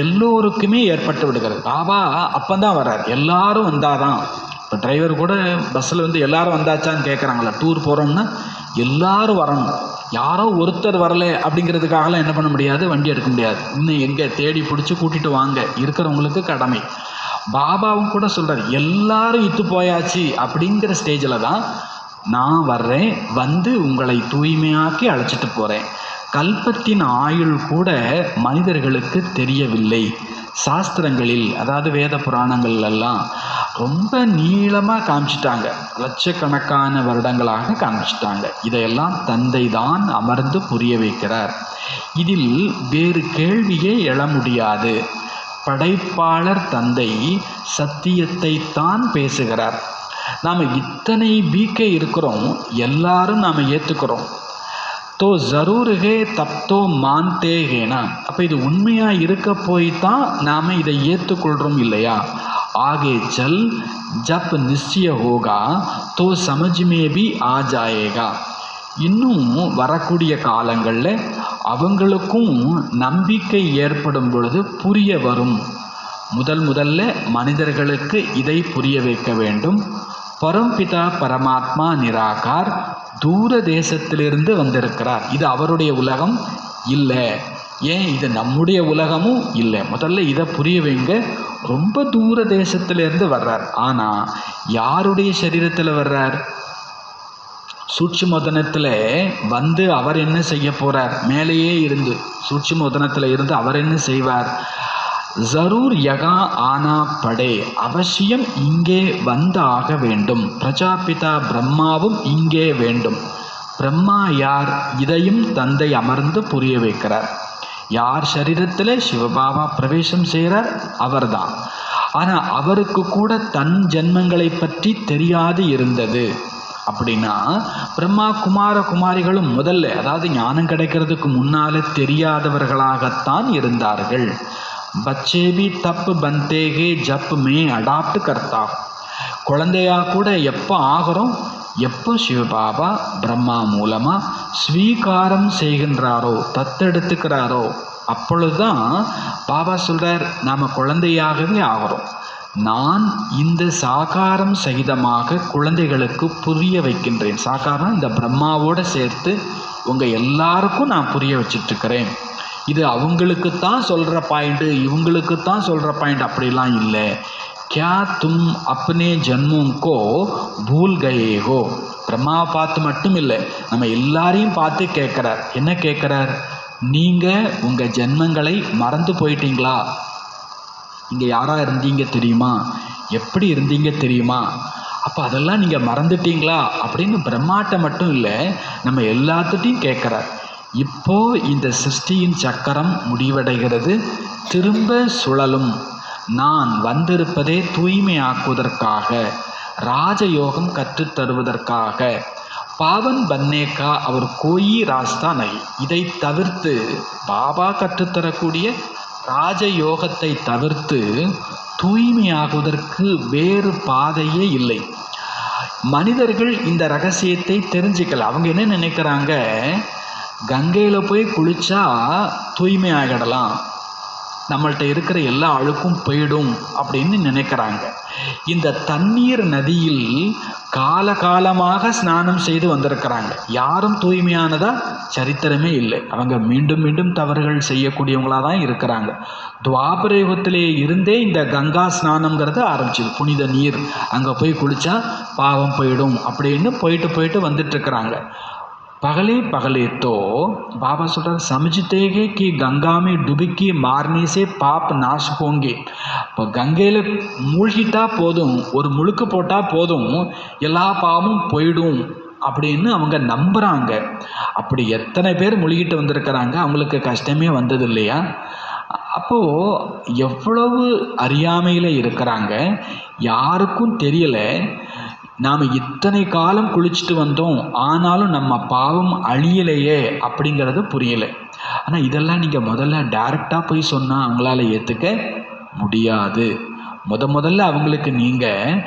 [SPEAKER 1] எல்லோருக்குமே ஏற்பட்டு விடுகிறது. பாபா அப்போதான் வர்றார். எல்லாரும் வந்தாதான். இப்போ டிரைவர் கூட பஸ்ஸில் வந்து எல்லாரும் வந்தாச்சான்னு கேட்குறாங்களா? டூர் போகிறோம்னா எல்லாரும் வரணும். யாரோ ஒருத்தர் வரலை அப்படிங்கிறதுக்காகலாம் என்ன பண்ண முடியாது, வண்டி எடுக்க முடியாது. இன்னும் எங்கே தேடி பிடிச்சி கூட்டிகிட்டு வாங்க, இருக்கிறவங்களுக்கு கடமை. பாபாவும் கூட சொல்கிறார், எல்லாரும் இத்து போயாச்சு அப்படிங்கிற ஸ்டேஜில் தான் நான் வர்றேன், வந்து உங்களை தூய்மையாக்கி அழைச்சிட்டு போகிறேன். கல்பத்தின் ஆயுள் கூட மனிதர்களுக்கு தெரியவில்லை. சாஸ்திரங்களில், அதாவது வேத புராணங்கள்லாம் ரொம்ப நீளமாக காமிச்சிட்டாங்க, லட்சக்கணக்கான வருடங்களாக காமிச்சிட்டாங்க. இதையெல்லாம் தந்தை தான் அமர்ந்து புரிய வைக்கிறார். இதில் வேறு கேள்வியே எழ முடியாது. படைப்பாளர் தந்தை சத்தியத்தை தான் பேசுகிறார். நாம் இத்தனை பிகே இருக்கிறோம், எல்லாரும் நாம் ஏற்றுக்கிறோம். தோ ஜரூருகே தப்தோ மான்தேகேனா. அப்போ இது உண்மையாக இருக்க போய் தான் நாம் இதை ஏற்றுக்கொள்கிறோம் இல்லையா? ஆகே சல் ஜப் நிச்சய ஹோகா தோ சமஜ்மே பி ஆ ஜாயேகா. இன்னும் வரக்கூடிய காலங்களில் அவங்களுக்கும் நம்பிக்கை ஏற்படும் பொழுது புரிய வரும். முதல்ல மனிதர்களுக்கு இதை புரிய வைக்க வேண்டும். பரம்பிதா பரமாத்மா நிராகார் தூர தேசத்திலிருந்து வந்திருக்கிறார். இது அவருடைய உலகம் இல்லை. ஏன் இது நம்முடைய உலகமும் இல்லை. முதல்ல இதை புரிய வைங்க. ரொம்ப தூர தேசத்திலிருந்து வர்றார். ஆனால் யாருடைய சரீரத்தில் வர்றார்? சூட்சுமோதனத்தில் வந்து அவர் என்ன செய்ய போகிறார்? மேலேயே இருந்து சூட்சுமோதனத்தில் இருந்து அவர் என்ன செய்வார்? ஜரூர் யகா ஆனா படே, அவசியம் இங்கே வந்து ஆக வேண்டும். பிரஜாபிதா பிரம்மாவும் இங்கே வேண்டும். பிரம்மா யார்? இதையும் தந்தை அமர்ந்து புரிய வைக்கிறார். யார் சரீரத்தில் சிவபாபா பிரவேசம் செய்கிறார்? அவர்தான். ஆனால் அவருக்கு கூட தன் ஜென்மங்களை பற்றி தெரியாது இருந்தது. அப்படின்னா பிரம்மா குமார குமாரிகளும் முதல்ல, அதாவது ஞானம் கிடைக்கிறதுக்கு முன்னால் தெரியாதவர்களாகத்தான் இருந்தார்கள். பச்சே பி தப் பந்தேகே ஜப் மே அடாப்ட் கர்த்தா. குழந்தையா கூட எப்போ ஆகிறோம்? எப்போ சிவபாபா பிரம்மா மூலமாக ஸ்வீகாரம் செய்கின்றாரோ, தத்தெடுத்துக்கிறாரோ, அப்பொழுதுதான் பாபா சொல்கிறார் நாம் குழந்தையாகவே ஆகிறோம். நான் இந்த சாகாரம் சகிதமாக குழந்தைகளுக்கு புரிய வைக்கின்றேன். சாகாரம் இந்த பிரம்மாவோடு சேர்த்து உங்கள் எல்லாருக்கும் நான் புரிய வச்சிட்ருக்கிறேன். இது அவங்களுக்கு தான் சொல்கிற பாயிண்ட்டு, இவங்களுக்கு தான் சொல்கிற பாயிண்ட் அப்படிலாம் இல்லை. क्या तुम अपने जन्मों को भूल गए हो? பிரம்மாவை பார்த்து மட்டும் இல்லை, நம்ம எல்லாரையும் பார்த்து கேட்குறார். என்ன கேட்குறார்? நீங்கள் உங்கள் ஜென்மங்களை மறந்து போயிட்டீங்களா? நீங்கள் யாராக இருந்தீங்க தெரியுமா? எப்படி இருந்தீங்க தெரியுமா? அப்போ அதெல்லாம் நீங்கள் மறந்துட்டீங்களா அப்படின்னு பிரம்மாட்ட மட்டும் இல்லை, நம்ம எல்லாத்துட்டையும் கேட்குறார். இப்போ இந்த சிருஷ்டியின் சக்கரம் முடிவடைகிறது, திரும்ப சுழலும். நான் வந்திருப்பதே தூய்மையாக்குவதற்காக, ராஜயோகம் கற்றுத்தருவதற்காக. பாவன் பன்னேக்கா அவர் கோயி ராஸ்தா நகி. இதை தவிர்த்து பாபா கற்றுத்தரக்கூடிய ராஜயோகத்தை தவிர்த்து தூய்மையாகுவதற்கு வேறு பாதையே இல்லை. மனிதர்கள் இந்த ரகசியத்தை தெரிஞ்சுக்கல. அவங்க என்ன நினைக்கிறாங்க, கங்கையில் போய் குளிச்சா தூய்மை ஆகிடலாம், நம்மள்கிட்ட இருக்கிற எல்லா அழுக்கும் போயிடும் அப்படின்னு நினைக்கிறாங்க. இந்த தண்ணீர் நதியில் காலகாலமாக ஸ்நானம் செய்து வந்திருக்கிறாங்க. யாரும் தூய்மையானதா சரித்திரமே இல்லை. அவங்க மீண்டும் மீண்டும் தவறுகள் செய்யக்கூடியவங்களாக தான் இருக்கிறாங்க. துவாபர யுகத்திலே இருந்தே இந்த கங்கா ஸ்நானங்கிறது ஆரம்பிச்சிது. புனித நீர், அங்கே போய் குளித்தா பாவம் போயிடும் அப்படின்னு போயிட்டு வந்துட்டுருக்குறாங்க. पगले तो बाबा சொல்றார், समझते हैं कि गंगा में डुबकी मारने से पाप नाश होंगे. இப்போ கங்கையில் மூழ்கிட்டா போதும், ஒரு முழுக்கு போட்டால் போதும், எல்லா பாவமும் போயிடும் அப்படின்னு அவங்க நம்புகிறாங்க. அப்படி எத்தனை பேர் முழுகிட்டு வந்திருக்கிறாங்க, அவங்களுக்கு கஷ்டமே வந்தது இல்லையா? அப்போது எவ்வளவு அறியாமையில் இருக்கிறாங்க, யாருக்கும் தெரியலை. நாம் இத்தனை காலம் குளிச்சுட்டு வந்தோம், ஆனாலும் நம்ம பாவம் அழியலையே அப்படிங்கிறது புரியலை. ஆனால் இதெல்லாம் நீங்கள் முதல்ல டைரெக்டாக போய் சொன்னால் அவங்களால ஏற்றுக்க முடியாது. முதல்ல அவங்களுக்கு நீங்கள்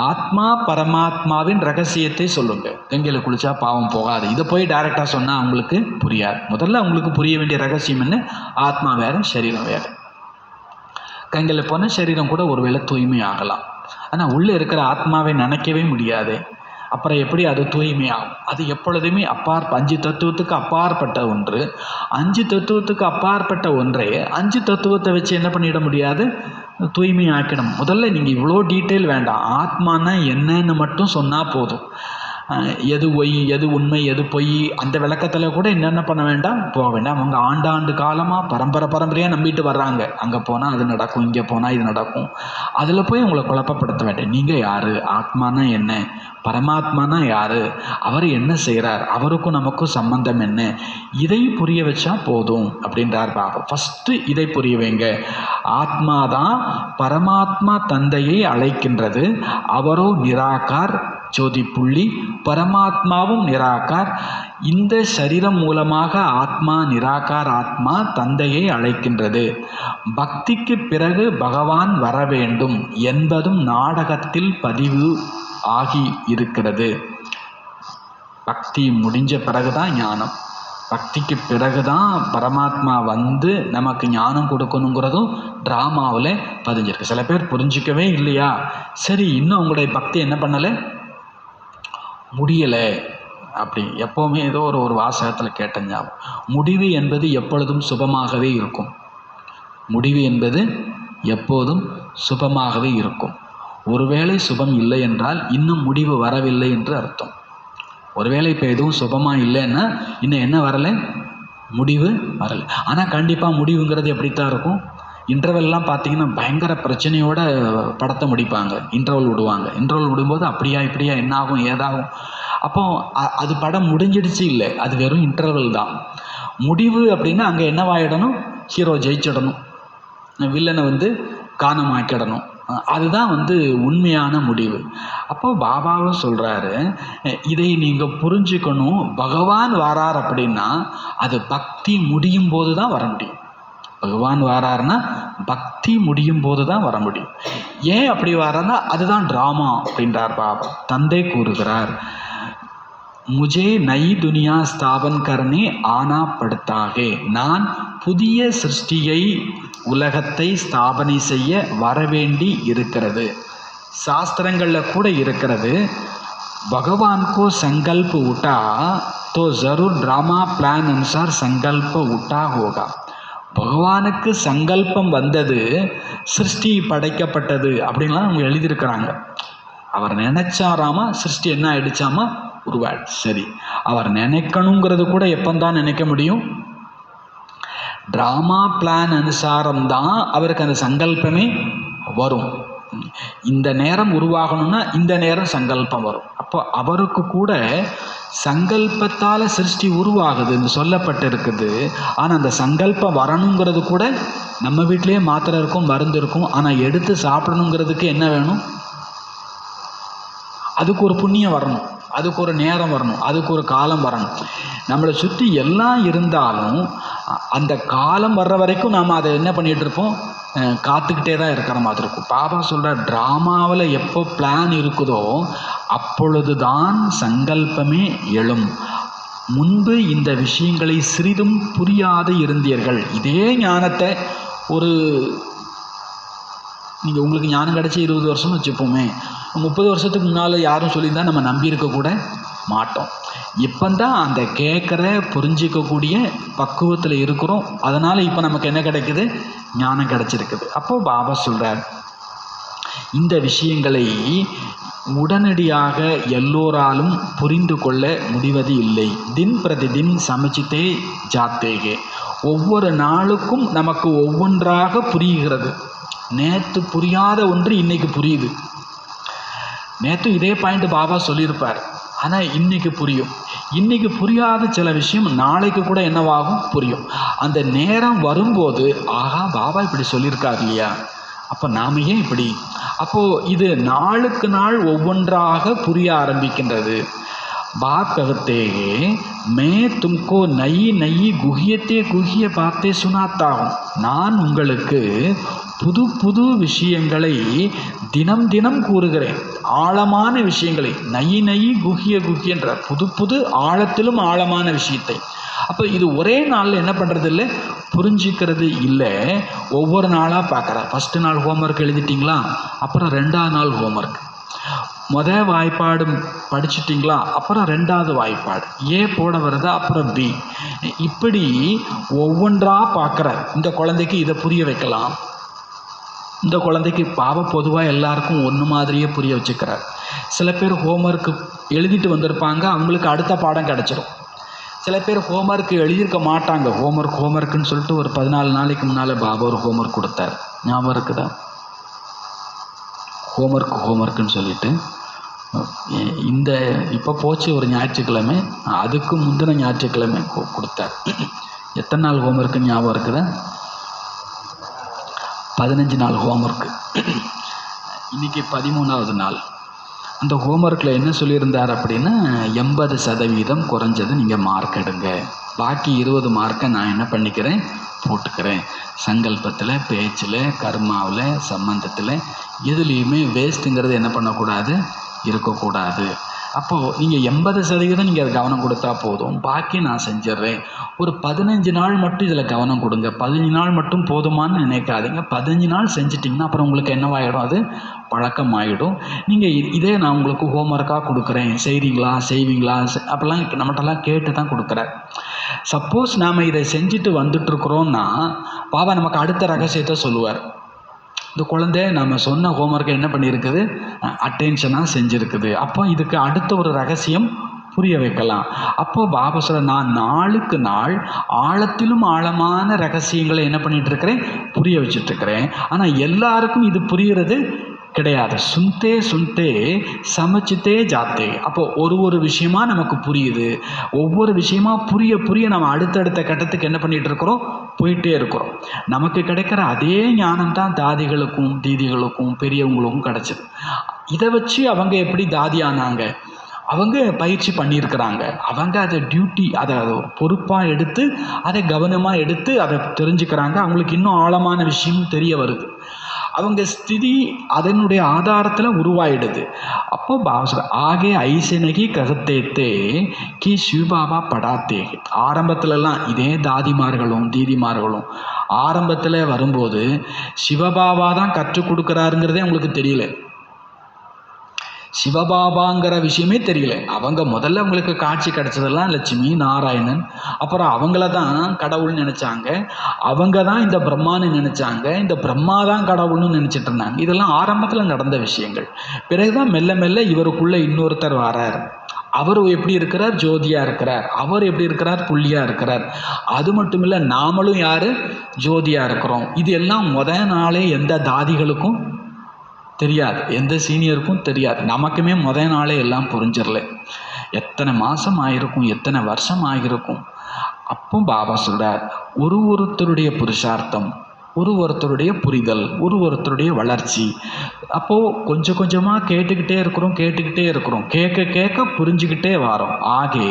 [SPEAKER 1] ஆத்மா பரமாத்மாவின் ரகசியத்தை சொல்லுங்கள். கங்கையில் குளித்தா பாவம் போகாது, இதை போய் டைரெக்டாக சொன்னால் அவங்களுக்கு புரியாது. முதல்ல அவங்களுக்கு புரிய வேண்டிய ரகசியம் என்ன? ஆத்மா வேறு, சரீரம் வேறு. கங்கையில் போனால் சரீரம் கூட ஒருவேளை தூய்மை ஆகலாம், ஆனால் உள்ளே இருக்கிற ஆத்மாவை நினைக்கவே முடியாது. அப்புறம் எப்படி அது தூய்மையாகும்? அது எப்பொழுதுமே அஞ்சு தத்துவத்துக்கு அப்பாற்பட்ட ஒன்று. 5 தத்துவத்துக்கு அப்பாற்பட்ட ஒன்றை 5 தத்துவத்தை வச்சு என்ன பண்ணிட முடியாது? தூய்மையாக்கிடும். முதல்ல நீங்கள் இவ்வளோ டீட்டெயில் வேண்டாம். ஆத்மானா என்னன்னு மட்டும் சொன்னால் போதும். எது பொய், எது உண்மை, எது பொய், அந்த விளக்கத்தில் கூட என்னென்ன பண்ண வேண்டாம், போக வேண்டாம். அவங்க ஆண்டாண்டு காலமாக பரம்பரையாக நம்பிட்டு வர்றாங்க. அங்கே போனால் அது நடக்கும், இங்கே போனால் இது நடக்கும். அதில் போய் உங்களை குழப்பப்படுத்த வேண்டாம். நீங்கள் யார்? ஆத்மானா என்ன? பரமாத்மானா யார்? அவர் என்ன செய்கிறார்? அவருக்கும் நமக்கும் சம்பந்தம் என்ன? இதை புரிய வச்சா போதும் அப்படின்றார் பாபா. ஃபஸ்ட்டு இதை புரிய வைங்க. ஆத்மா தான் பரமாத்மா தந்தையை அழைக்கின்றது. அவரோ நிராகார் ஜோதி புள்ளி, பரமாத்மாவும் நிராகார். இந்த சரீரம் மூலமாக ஆத்மா, நிராகார் ஆத்மா தந்தையை அழைக்கின்றது. பக்திக்கு பிறகு பகவான் வர வேண்டும் என்பதும் நாடகத்தில் பதிவு ஆகி இருக்கிறது. பக்தி முடிஞ்ச பிறகுதான் ஞானம். பக்திக்கு பிறகுதான் பரமாத்மா வந்து நமக்கு ஞானம் கொடுக்கணுங்கிறதும் ட்ராமாவில் பதிஞ்சிருக்கு. சில பேர் புரிஞ்சிக்கவே இல்லையா? சரி, இன்னும் உங்களுடைய பக்தி என்ன பண்ணலை, முடியலை அப்படி. எப்போவுமே ஏதோ ஒரு வாசகத்தில் கேட்ட ஞாபகம், முடிவு என்பது எப்பொழுதும் சுபமாகவே இருக்கும். முடிவு என்பது எப்போதும் சுபமாகவே இருக்கும். ஒருவேளை சுபம் இல்லை என்றால் இன்னும் முடிவு வரவில்லை என்று அர்த்தம். ஒருவேளை இப்போ எதுவும் சுபமாக இல்லைன்னா இன்னும் என்ன வரலை, முடிவு வரலை. ஆனால் கண்டிப்பாக முடிவுங்கிறது எப்படித்தான் இருக்கும்? இன்டர்வெல்லாம் பார்த்தீங்கன்னா பயங்கர பிரச்சனையோட படத்தை முடிப்பாங்க. இன்டர்வல் விடுவாங்க. இன்டர்வல் விடும்போது அப்படியா இப்படியா என்ன ஆகும் ஏதாகும். அப்போ அது படம் முடிஞ்சிடுச்சு இல்லை, அது வெறும் இன்டர்வல் தான். முடிவு அப்படின்னா அங்கே என்னவாயிடணும்? ஹீரோ ஜெயிச்சிடணும், வில்லனை வந்து காணமாக்கிடணும். அதுதான் உண்மையான முடிவு. அப்போ பாபாவும் சொல்கிறாரு, இதை நீங்கள் புரிஞ்சுக்கணும். பகவான் வாரார் அப்படின்னா அது பக்தி முடியும் போது தான் வர முடியும். பகவான் வாரார்னா பக்தி முடியும் போது தான் வர முடியும். ஏன் அப்படி வரார்னா அதுதான் ட்ராமா அப்படின்றார் பாபா. தந்தை கூறுகிறார், முஜே நை துனியா ஸ்தாபன் கர்னே ஆனா படுத்தாகே. நான் புதிய சிருஷ்டியை, உலகத்தை ஸ்தாபனை செய்ய வரவேண்டி இருக்கிறது. சாஸ்திரங்களில் கூட இருக்கிறது, भगवान को संकल्प उठा तो जरूर ड्रामा प्लान अनुसार संकल्प उठा होगा. பகவானுக்கு சங்கல்பம் வந்தது, சிருஷ்டி படைக்கப்பட்டது அப்படின்லாம் அவங்க எழுதியிருக்கிறாங்க. அவர் நினைச்சாராமா, சிருஷ்டி என்ன ஆயிடுச்சாமா, உருவாயிடுச்சு. சரி, அவர் நினைக்கணுங்கிறது கூட எப்பந்தான் நினைக்க முடியும்? ட்ராமா பிளான் அனுசாரம்தான் அவருக்கு அந்த சங்கல்பமே வரும். இந்த நேரம் உருவாகணும்னா இந்த நேரம் சங்கல்பம் வரும். அப்போ அவருக்கு கூட சங்கல்பத்தால் சிருஷ்டி உருவாகுதுன்னு சொல்லப்பட்டிருக்குது. ஆனால் அந்த சங்கல்பம் வரணுங்கிறது கூட நம்ம வீட்டிலேயே மாத்திரை இருக்கும், மருந்து இருக்கும். ஆனால் எடுத்து சாப்பிடணுங்கிறதுக்கு என்ன வேணும்? அதுக்கு ஒரு புண்ணியம் வரணும், அதுக்கு ஒரு நேரம் வரணும், அதுக்கு ஒரு காலம் வரணும். நம்மளை சுற்றி எல்லாம் இருந்தாலும் அந்த காலம் வர்ற வரைக்கும் நாம் அதை என்ன பண்ணிகிட்டு இருப்போம்? காத்துக்கிட்டே தான் இருக்கிற மாதிரி இருக்கும். பாபா சொல்கிற ட்ராமாவில் எப்போ பிளான் இருக்குதோ அப்பொழுதுதான் சங்கல்பமே எழும். முன்பு இந்த விஷயங்களை சிறிதும் புரியாது இருந்தீர்கள். இதே ஞானத்தை ஒரு நீங்கள் உங்களுக்கு ஞானம் கிடச்சி 20 வருஷம்னு வச்சுப்போமே, 30 வருஷத்துக்கு முன்னால் யாரும் சொல்லியிருந்தால் நம்ம நம்பியிருக்க கூட மாட்டோம். இப்போந்தான் அந்த கேட்குற புரிஞ்சிக்கக்கூடிய பக்குவத்தில் இருக்கிறோம். அதனால் இப்போ நமக்கு என்ன கிடைக்குது? ஞானம் கிடச்சிருக்குது. அப்போது பாபா சொல்கிறார், இந்த விஷயங்களை உடனடியாக எல்லோராலும் புரிந்து கொள்ள முடிவது இல்லை. தின் பிரதி தின் சமச்சித்தே ஜாத்தேகே. ஒவ்வொரு நாளுக்கும் நமக்கு ஒவ்வொன்றாக புரிகிறது. நேற்று புரியாத ஒன்று இன்னைக்கு புரியுது. நேற்று இதே பாயிண்ட் பாபா சொல்லியிருப்பார், ஆனால் இன்னைக்கு புரியும். இன்னைக்கு புரியாத சில விஷயம் நாளைக்கு கூட என்னவாகும்? புரியும். அந்த நேரம் வரும்போது, ஆகா பாபா இப்படி சொல்லியிருக்கார் இல்லையா, அப்போ நாம் ஏன் இப்படி? அப்போது இது நாளுக்கு நாள் ஒவ்வொன்றாக புரிய ஆரம்பிக்கின்றது. बात कहते हैं मैं तुमको नई नई குஹிய பாத்தே சுனாத்தாகும். நான் உங்களுக்கு புது புது விஷயங்களை தினம் தினம் கூறுகிறேன். ஆழமான விஷயங்களை நை குஹியன்ற புது புது ஆழத்திலும் ஆழமான விஷயத்தை. அப்போ இது ஒரே நாளில் என்ன பண்ணுறது இல்லை, புரிஞ்சிக்கிறது இல்லை. ஒவ்வொரு நாளாக பார்க்குறேன். ஃபஸ்ட்டு நாள் ஹோம்ஒர்க் எழுதிட்டிங்களா, அப்புறம் 2ஆவது நாள் ஹோம்ஒர்க். முதல் வாய்ப்பாடு படிச்சுட்டிங்களா, அப்புறம் 2ஆவது வாய்ப்பாடு. ஏ போட வருதா, அப்புறம் பி. இப்படி ஒவ்வொன்றாக பார்க்குறேன். இந்த குழந்தைக்கு இதை புரிய வைக்கலாம். இந்த குழந்தைக்கு பாபா பொதுவாக எல்லாருக்கும் ஒன்று மாதிரியே புரிய வச்சுக்கிறார். சில பேர் ஹோம்ஒர்க்கு எழுதிட்டு வந்திருப்பாங்க, அவங்களுக்கு அடுத்த பாடம் கிடச்சிரும். சில பேர் ஹோம்ஒர்க்கு எழுதியிருக்க மாட்டாங்க. ஹோம்ஒர்க்குன்னு சொல்லிட்டு ஒரு 14 நாளைக்கு முன்னால் பாபா ஒரு ஹோம்ஒர்க் கொடுத்தார். ஞாபகம் இருக்குதா? ஹோம்ஒர்க்குன்னு சொல்லிட்டு இந்த இப்போ போச்சு ஒரு ஞாயிற்றுக்கிழமை, அதுக்கு முந்தின ஞாயிற்றுக்கிழமை கொடுத்தார். எத்தனை நாள் ஹோம்ஒர்க்குன்னு ஞாபகம் இருக்குதா? 15 நாள் ஹோம்ஒர்க்கு. இன்றைக்கி 13ஆவது நாள். அந்த ஹோம்ஒர்க்கில் என்ன சொல்லியிருந்தார் அப்படின்னா, 80% குறைஞ்சது நீங்கள் மார்க் எடுங்க, பாக்கி 20 மார்க்கை நான் என்ன பண்ணிக்கிறேன், போட்டுக்கிறேன். சங்கல்பத்தில், பேச்சில், கர்மாவில், சம்பந்தத்தில் எதுலேயுமே வேஸ்ட்டுங்கிறது என்ன பண்ணக்கூடாது, இருக்கக்கூடாது. அப்போது நீங்கள் 80% நீங்கள் அதை கவனம் கொடுத்தா போதும், பாக்கி நான் செஞ்சிட்றேன். ஒரு 15 நாள் மட்டும் இதில் கவனம் கொடுங்க. 15 நாள் மட்டும் போதுமானு நினைக்காதீங்க. 15 நாள் செஞ்சிட்டிங்கன்னா அப்புறம் உங்களுக்கு என்னவாயிடும், அது பழக்கமாயிடும். நீங்கள் இதே நான் உங்களுக்கு ஹோம்ஒர்க்காக கொடுக்குறேன், செய்வீங்களா அப்படிலாம் நம்மகிட்டலாம் கேட்டு தான் கொடுக்குறேன். சப்போஸ் நாம் இதை செஞ்சுட்டு வந்துட்டுருக்குறோன்னா பாபா நமக்கு அடுத்த ரகசியத்தை சொல்லுவார். இந்த குழந்தை நம்ம சொன்ன ஹோம்ஒர்க்கை என்ன பண்ணியிருக்குது, அட்டென்ஷனாக செஞ்சுருக்குது. அப்போ இதுக்கு அடுத்த ஒரு ரகசியம் புரிய வைக்கலாம். அப்போ பாபா சொல்ல, நான் நாளுக்கு நாள் ஆழத்திலும் ஆழமான ரகசியங்களை என்ன பண்ணிகிட்டு இருக்கிறேன், புரிய வச்சுட்ருக்கிறேன். ஆனால் எல்லாருக்கும் இது புரிகிறது கிடையாது. சுன்தே சமைச்சித்தே ஜாத்தே. அப்போ ஒரு விஷயமா நமக்கு புரியுது. ஒவ்வொரு விஷயமா புரிய நம்ம அடுத்தடுத்த கட்டத்துக்கு என்ன பண்ணிகிட்டு இருக்கிறோம், போயிட்டே இருக்கிறோம். நமக்கு கிடைக்கிற அதே ஞானம் தான் தாதிகளுக்கும் தீதிகளுக்கும் பெரியவங்களுக்கும் கிடச்சிது. இதை வச்சு அவங்க எப்படி தாதி ஆனாங்க, அவங்க பயிற்சி பண்ணியிருக்கிறாங்க. அவங்க அதை அதை ஒரு பொறுப்பாக எடுத்து அதை கவனமாக எடுத்து அதை தெரிஞ்சுக்கிறாங்க. அவங்களுக்கு இன்னும் ஆழமான விஷயமும் தெரிய வருது. அவங்க ஸ்திதி அதனுடைய ஆதாரத்தில் உருவாயிடுது. அப்போ பாபா ஆகே ஐசனகி ககத்தேத்தே கி சிவபாபா படாத்தே. ஆரம்பத்துலலாம் இதே தாதிமார்களும் தீதிமார்களும் ஆரம்பத்தில் வரும்போது சிவபாபா தான் கற்றுக் கொடுக்குறாருங்கிறதே அவங்களுக்கு தெரியல. சிவபாபாங்கிற விஷயமே தெரியல. அவங்க முதல்ல அவங்களுக்கு காட்சி கிடைச்சதெல்லாம் லட்சுமி நாராயணன், அப்புறம் அவங்கள தான் கடவுள்னு நினச்சாங்க. அவங்க தான் இந்த பிரம்மான்னு நினச்சாங்க. இந்த பிரம்மா தான் கடவுள்னு நினச்சிட்டு இருந்தாங்க. இதெல்லாம் ஆரம்பத்தில் நடந்த விஷயங்கள். பிறகுதான் மெல்ல மெல்ல இவருக்குள்ளே இன்னொருத்தர் வரார். அவர் எப்படி இருக்கிறார், ஜோதியாக இருக்கிறார். அவர் எப்படி இருக்கிறார், புள்ளியாக இருக்கிறார். அது மட்டும் இல்லை, நாமளும் யார், ஜோதியாக இருக்கிறோம். இது எல்லாம் முதல் நாளே எந்த தாதிகளுக்கும் தெரியாது, எந்த சீனியருக்கும் தெரியாது. நமக்குமே முதல் நாளே எல்லாம் புரிஞ்சிடல. எத்தனை மாதம் ஆகிருக்கும், எத்தனை வருஷம் ஆகிருக்கும். அப்போ பாபா சொல்கிறார், ஒருத்தருடைய புருஷார்த்தம் ஒருத்தருடைய புரிதல், ஒருத்தருடைய வளர்ச்சி. அப்போது கொஞ்சம் கொஞ்சமாக கேட்டுக்கிட்டே இருக்கிறோம், கேட்க கேட்க புரிஞ்சுக்கிட்டே வரோம். ஆகே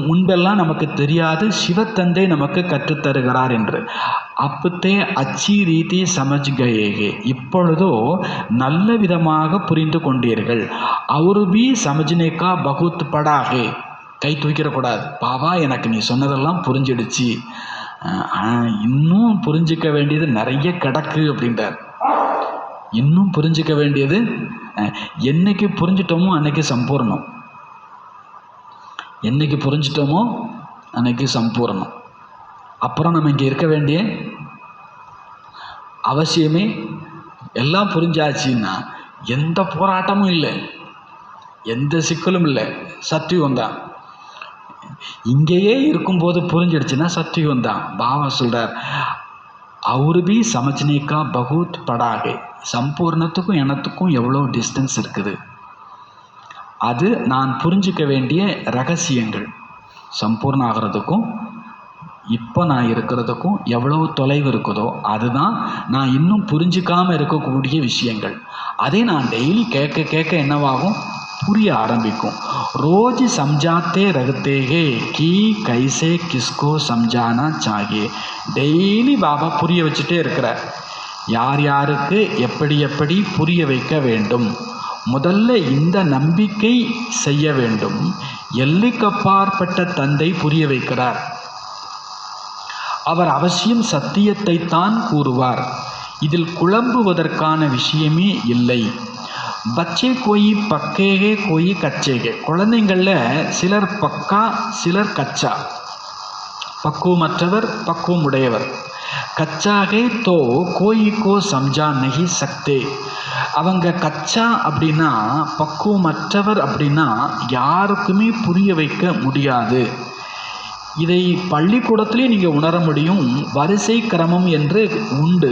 [SPEAKER 1] முன்பெல்லாம் நமக்கு தெரியாது, சிவத்தந்தை நமக்கு கற்றுத்தருகிறார் என்று. அப்பத்தே அச்சி ரீதி சமஜ் கயேகே, இப்பொழுதோ நல்ல விதமாக புரிந்து கொண்டீர்கள். அவரு பி சமஜ்னேக்கா பகுத் படாகே, கை தூக்கிடக்கூடாது. பாபா எனக்கு நீ சொன்னதெல்லாம் புரிஞ்சிடுச்சு, இன்னும் புரிஞ்சிக்க வேண்டியது நிறைய கிடக்கு அப்படின்றார். இன்னும் புரிஞ்சிக்க வேண்டியது, என்னைக்கு புரிஞ்சிட்டோமோ அன்னைக்கு சம்பூர்ணம், என்னைக்கு புரிஞ்சிட்டோமோ அன்னைக்கு சம்பூர்ணம். அப்புறம் நம்ம இங்கே இருக்க வேண்டிய அவசியமே, எல்லாம் புரிஞ்சாச்சுன்னா எந்த போராட்டமும் இல்லை, எந்த சிக்கலும் இல்லை, சத்தியம் தான். இங்கேயே இருக்கும்போது புரிஞ்சிடுச்சுன்னா சத்தியம் தான். பாபா சொல்கிறார், அவரு பி சமஜ்னேக்கா பகுத் படாகே, சம்பூர்ணத்துக்கும் எனத்துக்கும் எவ்வளோ டிஸ்டன்ஸ் இருக்குது, அது நான் புரிஞ்சிக்க வேண்டிய ரகசியங்கள். சம்பூர்ணம் ஆகிறதுக்கும் இப்போ நான் இருக்கிறதுக்கும் எவ்வளோ தொலைவு இருக்குதோ அதுதான் நான் இன்னும் புரிஞ்சிக்காமல் இருக்கக்கூடிய விஷயங்கள். அதே நான் டெய்லி கேட்க கேட்க என்னவாகும், புரிய ஆரம்பிக்கும். ரோஜ் சம்ஜாத்தே ரகத்தேகே கி கைசே கிஸ்கோ சம்ஜானா சாகியே. டெய்லி பாபா புரிய வச்சுட்டே இருக்கிறார், யார் யாருக்கு எப்படி எப்படி புரிய வைக்க வேண்டும். முதல்ல இந்த நம்பிக்கை செய்ய வேண்டும். எல்லைக்கப்பாற்பட்ட தந்தை புரிய வைக்கிறார். அவர் அவசியம் சத்தியத்தை தான் கூறுவார், இதில் குழம்புவதற்கான விஷயமே இல்லை. பச்சே கோயி பக்கேகே கோயி கச்சேகே, குழந்தைங்களில் சிலர் பக்கா சிலர் கச்சா, பக்குவமற்றவர் பக்குவம் உடையவர். கச்சாகே தோ கோயிக்கோ சம்ஜா நகி சக்தே, அவங்க கச்சா அப்படின்னா பக்குவமற்றவர் அப்படின்னா யாருக்குமே புரிய வைக்க முடியாது. இதை பள்ளிக்கூடத்திலே நீங்கள் உணர முடியும். வரிசை கிரமம் என்று உண்டு,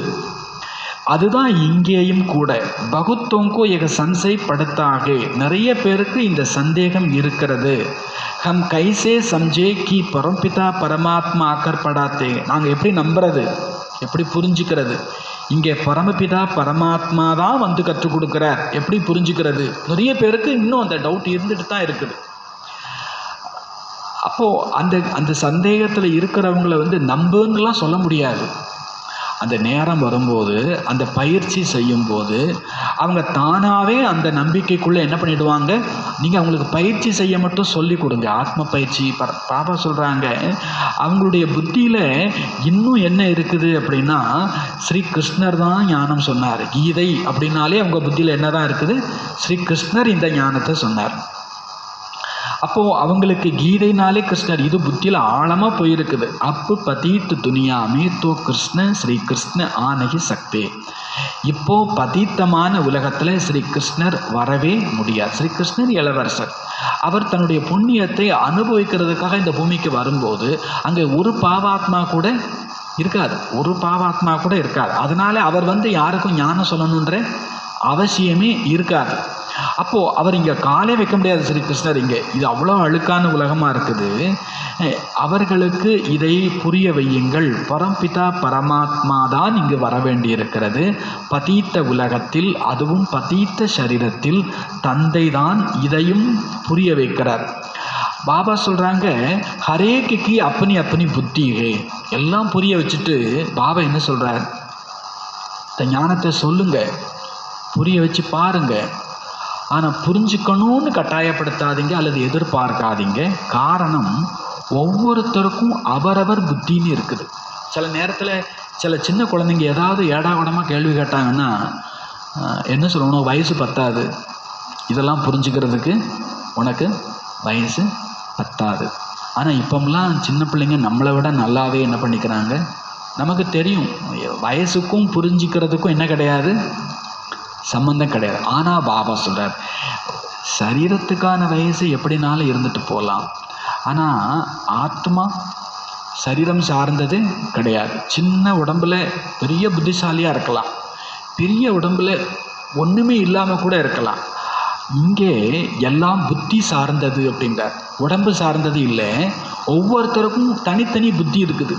[SPEAKER 1] அதுதான் இங்கேயும் கூட. பகுத்தோங்கோ எக சன்சை படுத்தாகே, நிறைய பேருக்கு இந்த சந்தேகம் இருக்கிறது. ஹம் கைசே சம்ஜே கி பரம்பிதா பரமாத்மா ஆக்கர் படாத்தே, நாங்கள் எப்படி நம்புறது, எப்படி புரிஞ்சுக்கிறது, இங்கே பரமபிதா பரமாத்மா தான் வந்து கற்றுக் கொடுக்குறார், எப்படி புரிஞ்சுக்கிறது. நிறைய பேருக்கு இன்னும் அந்த டவுட் இருந்துட்டு தான் இருக்குது. அப்போது அந்த சந்தேகத்தில் இருக்கிறவங்கள நம்புன்னுலாம் சொல்ல முடியாது. அந்த நேரம் வரும்போது, அந்த பயிற்சி செய்யும்போது அவங்க தானாகவே அந்த நம்பிக்கைக்குள்ளே என்ன பண்ணிடுவாங்க. நீங்கள் அவங்களுக்கு பயிற்சி செய்ய மட்டும் சொல்லி கொடுங்க, ஆத்ம பயிற்சி. பாபா சொல்கிறாங்க, அவங்களுடைய புத்தியில் இன்னும் என்ன இருக்குது அப்படின்னா, ஸ்ரீ கிருஷ்ணர் தான் ஞானம் சொன்னார். கீதை அப்படின்னாலே அவங்க புத்தியில் என்ன தான் இருக்குது, ஸ்ரீ கிருஷ்ணர் இந்த ஞானத்தை சொன்னார். அப்போது அவங்களுக்கு கீதைனாலே கிருஷ்ணர், இது புத்தியில் ஆழமாக போயிருக்குது. அப்பு பதீட்டு துனியாமே தோ கிருஷ்ண ஸ்ரீ கிருஷ்ண ஆனகி சக்தே. இப்போது பதீத்தமான உலகத்தில் ஸ்ரீ கிருஷ்ணர் வரவே முடியாது. ஸ்ரீ கிருஷ்ணர் இளவரசர், அவர் தன்னுடைய புண்ணியத்தை அனுபவிக்கிறதுக்காக இந்த பூமிக்கு வரும்போது அங்கே ஒரு பாவாத்மா கூட இருக்காது, ஒரு பாவாத்மா கூட இருக்காது. அதனால் அவர் யாருக்கும் ஞானம் சொல்லணுன்ற அவசியமே இருக்காது. அப்போது அவர் இங்கே காலே வைக்க முடியாது. ஸ்ரீ கிருஷ்ணர் இங்கே, இது அவ்வளோ அழுக்கான உலகமாக இருக்குது, அவர்களுக்கு இதை புரிய வையுங்கள். பரம்பிதா பரமாத்மா தான் இங்கு வர வேண்டியிருக்கிறது. பதீத்த உலகத்தில், அதுவும் பதீத்த சரீரத்தில் தந்தை தான் இதையும் புரிய வைக்கிறார். பாபா சொல்கிறாங்க, ஹரேக்கு அப்பனி அப்பனி புத்திகே, எல்லாம் புரிய வச்சுட்டு பாபா என்ன சொல்கிறார், இந்த ஞானத்தை சொல்லுங்கள், புரிய வச்சு பாருங்கள், ஆனால் புரிஞ்சுக்கணும்னு கட்டாயப்படுத்தாதீங்க அல்லது எதிர்பார்க்காதீங்க. காரணம், ஒவ்வொருத்தருக்கும் அவரவர் புத்தின்னு இருக்குது. சில நேரத்தில் சில சின்ன குழந்தைங்க ஏதாவது ஏடாகூடமாக கேள்வி கேட்டாங்கன்னா என்ன சொல்லணும், வயசு பத்தாது, இதெல்லாம் புரிஞ்சுக்கிறதுக்கு உனக்கு வயசு பத்தாது. ஆனால் இப்போம்லாம் சின்ன பிள்ளைங்க நம்மளை விட நல்லாவே என்ன பண்ணிக்கிறாங்க, நமக்கு தெரியும் வயசுக்கும் புரிஞ்சிக்கிறதுக்கும் என்ன கிடையாது, சம்பந்தம் கிடையாது. ஆனால் பாபா சொல்கிறார், சரீரத்துக்கான வயசு எப்படினாலும் இருந்துட்டு போகலாம், ஆனால் ஆத்மா சரீரம் சார்ந்தது கிடையாது. சின்ன உடம்பில் பெரிய புத்திசாலியாக இருக்கலாம், பெரிய உடம்பில் ஒன்றுமே இல்லாமல் கூட இருக்கலாம். இங்கே எல்லாம் புத்தி சார்ந்தது அப்படின்றார், உடம்பு சார்ந்தது இல்லை. ஒவ்வொருத்தருக்கும் தனித்தனி புத்தி இருக்குது,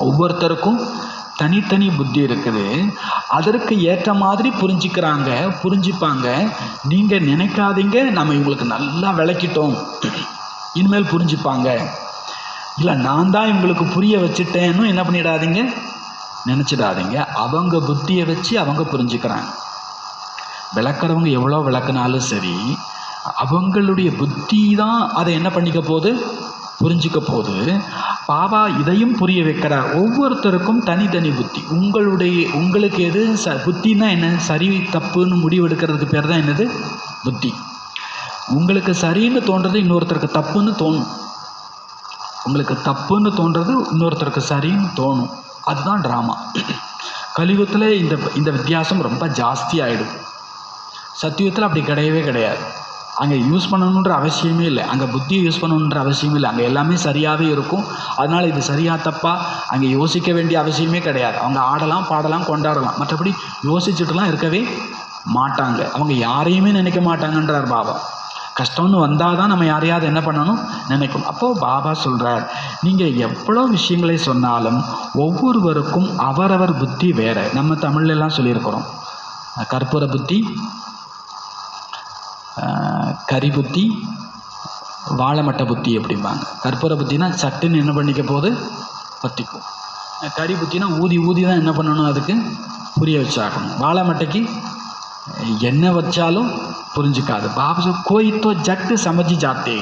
[SPEAKER 1] ஒவ்வொருத்தருக்கும் தனித்தனி புத்தி இருக்குது. அதற்கு ஏற்ற மாதிரி புரிஞ்சுப்பாங்க. நீங்கள் நினைக்காதீங்க நம்ம இவங்களுக்கு நல்லா விளக்கிட்டோம், இனிமேல் புரிஞ்சுப்பாங்க, இல்லை நான் தான் இவங்களுக்கு புரிய வச்சுட்டேன்னு என்ன பண்ணிடாதீங்க, நினச்சிடாதீங்க. அவங்க புத்தியை வச்சு அவங்க புரிஞ்சுக்கிறாங்க. விளக்குறவங்க எவ்வளோ விளக்குனாலும் சரி, அவங்களுடைய புத்தி தான் அதை என்ன பண்ணிக்க போகுது, புரிஞ்சிக்க போகுது. பாபா இதையும் புரிய வைக்கிறார். ஒவ்வொருத்தருக்கும் தனித்தனி புத்தி. உங்களுக்கு எது புத்தின்னா என்ன, சரி தப்புன்னு முடிவெடுக்கிறதுக்கு பேர் தான் என்னது, புத்தி. உங்களுக்கு சரின்னு தோன்றது இன்னொருத்தருக்கு தப்புன்னு தோணும், உங்களுக்கு தப்புன்னு தோன்றது இன்னொருத்தருக்கு சரின்னு தோணும். அதுதான் ட்ராமா. கலியுகத்தில் இந்த வித்தியாசம் ரொம்ப ஜாஸ்தி ஆகிடும். சத்தியுகத்தில் அப்படி கிடையவே கிடையாது. அங்கே யூஸ் பண்ணணுன்ற அவசியமே இல்லை, அங்கே புத்தியை யூஸ் பண்ணணுன்ற அவசியமே இல்லை. அங்கே எல்லாமே சரியாகவே இருக்கும். அதனால் இது சரியா தப்பா அங்கே யோசிக்க வேண்டிய அவசியமே கிடையாது. அவங்க ஆடலாம், பாடலாம், கொண்டாடலாம். மற்றபடி யோசிச்சுட்டுலாம் இருக்கவே மாட்டாங்க. அவங்க யாரையுமே நினைக்க மாட்டாங்கன்றார் பாபா. கஷ்டம்னு வந்தால் தான் நம்ம யாரையாவது என்ன பண்ணணும், நினைக்கணும். அப்போது பாபா சொல்கிறார், நீங்கள் எவ்வளோ விஷயங்களை சொன்னாலும் ஒவ்வொருவருக்கும் அவரவர் புத்தி வேறு. நம்ம தமிழ்லாம் சொல்லியிருக்கிறோம், கற்பூர புத்தி, கரி புத்தி, வாழைமட்டை புத்தி அப்படிம்பாங்க. கற்பூர புத்தினா சட்டுன்னு என்ன பண்ணிக்க போது பற்றிக்கும். கரி புத்தினா ஊதி தான் என்ன பண்ணணும், அதுக்கு புரிய வச்சாகணும். வாழைமட்டைக்கு என்ன வச்சாலும் புரிஞ்சுக்காது. பாபா கோயித்தோ ஜட்டு சமஜி ஜாத்தே.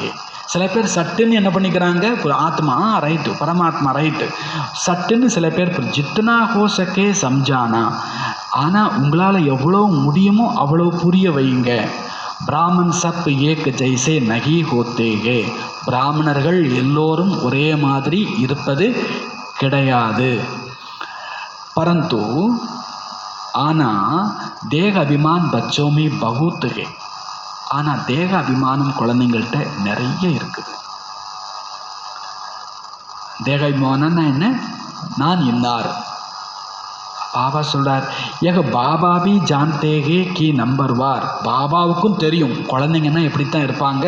[SPEAKER 1] சில பேர் சட்டுன்னு என்ன பண்ணிக்கிறாங்க, ஆத்மா ரைட்டு, பரமாத்மா ரைட்டு, சட்டுன்னு சில பேர் ஜித்தனா ஹோசக்கே சம்ஜானா. ஆனால் உங்களால் எவ்வளோ முடியுமோ அவ்வளோ புரிய வைங்க. பிராமன் சப் ஏக் ஜெய்சே நகி ஹோத்தேகே. பிராமணர்கள் எல்லோரும் ஒரே மாதிரி இருப்பது கிடையாது. பரந்து ஆனால் தேக அபிமான் பச்சோமி பகுத்துகே. ஆனால் தேக அபிமானம் குழந்தைங்கள்ட்ட நிறைய இருக்குது. தேக அபிமானம்னா என்ன, நான் இன்னார். பாபா சொல்கிறார், ஏக பாபா பி ஜான்தேகே கி நம்பர் வார். பாபாவுக்கும் தெரியும் குழந்தைங்கன்னா எப்படித்தான் இருப்பாங்க,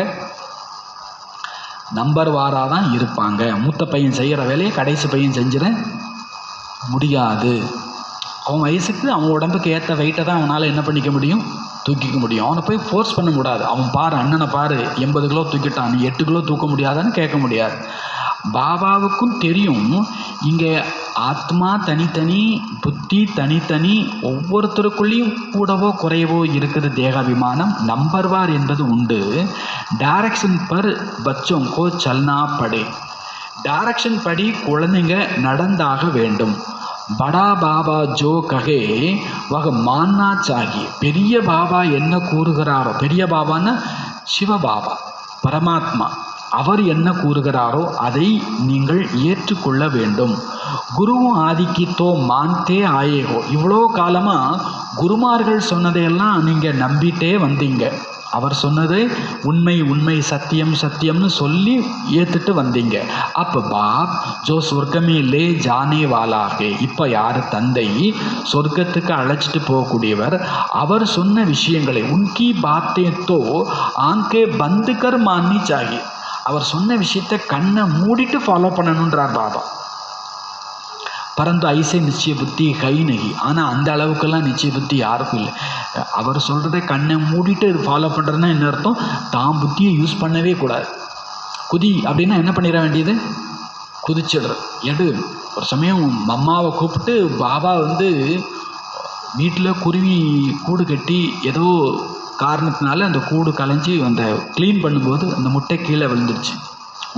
[SPEAKER 1] நம்பர் வாராக தான் இருப்பாங்க. மூத்த பையன் செய்கிற வேலையை கடைசி பையன் செஞ்சிட முடியாது. அவன் வயசுக்கு அவன் உடம்புக்கு ஏற்ற வெயிட்டை தான் அவனால் என்ன பண்ணிக்க முடியும், தூக்கிக்க முடியும். அவனை போய் ஃபோர்ஸ் பண்ண முடியாது. அவன் பாரு, அண்ணனை பாரு 80 கிலோ தூக்கிட்டான், நீ 8 கிலோ தூக்க முடியாதான்னு கேட்க முடியாது. பாபாவுக்கும் தெரியும் இங்கே ஆத்மா தனித்தனி, புத்தி தனித்தனி, ஒவ்வொருத்தருக்குள்ளேயும் கூடவோ குறையவோ இருக்குது தேகாபிமானம். நம்பர்வார் என்பது உண்டு. டைரக்ஷன் பர் பச்சோங்கோ சல்னா படே. டைரக்ஷன் படி குழந்தைங்க நடந்தாக வேண்டும். படா பாபா ஜோ ககே வக மான்னா சாகி. பெரிய பாபா என்ன கூறுகிறாரோ, பெரிய பாபான்னா சிவபாபா பரமாத்மா, அவர் என்ன கூறுகிறாரோ அதை நீங்கள் ஏற்றுக்கொள்ள வேண்டும். குருவும் ஆதிக்கு தோ மான்தே ஆயேகோ. இவ்வளோ காலமாக குருமார்கள் சொன்னதையெல்லாம் நீங்கள் நம்பிட்டே வந்தீங்க. அவர் சொன்னது உண்மை உண்மை, சத்தியம் சத்தியம்னு சொல்லி ஏற்றுட்டு வந்தீங்க. அப்போ பாப் ஜோ சொர்க்கமே லே ஜானே வாலாகே. இப்போ யார் தந்தை சொர்க்கத்துக்கு அழைச்சிட்டு போகக்கூடியவர், அவர் சொன்ன விஷயங்களை உன்கி பாத்தே தோ ஆங்கே பந்துக்கர் மான்னி சாகி. அவர் சொன்ன விஷயத்தை கண்ணை மூடிட்டு ஃபாலோ பண்ணணுன்றார் பாபா. பரந்து ஐசை நிச்சய புத்தி கை நகி. ஆனால் அந்த அளவுக்கெல்லாம் நிச்சய புத்தி யாருக்கும் இல்லை. அவர் சொல்கிறத கண்ணை மூடிட்டு இது ஃபாலோ பண்ணுறதுனா என்ன அர்த்தம், தான் புத்தியை யூஸ் பண்ணவே கூடாது. குதி அப்படின்னா என்ன பண்ணிட வேண்டியது, குதிச்சிடுற எடு. ஒரு சமயம் அம்மாவை கூப்பிட்டு பாபா வீட்டில் குருவி கூடு கட்டி ஏதோ காரணத்தினால அந்த கூடு கலைஞ்சி அந்த க்ளீன் பண்ணும்போது அந்த முட்டை கீழே விழுந்துருச்சு,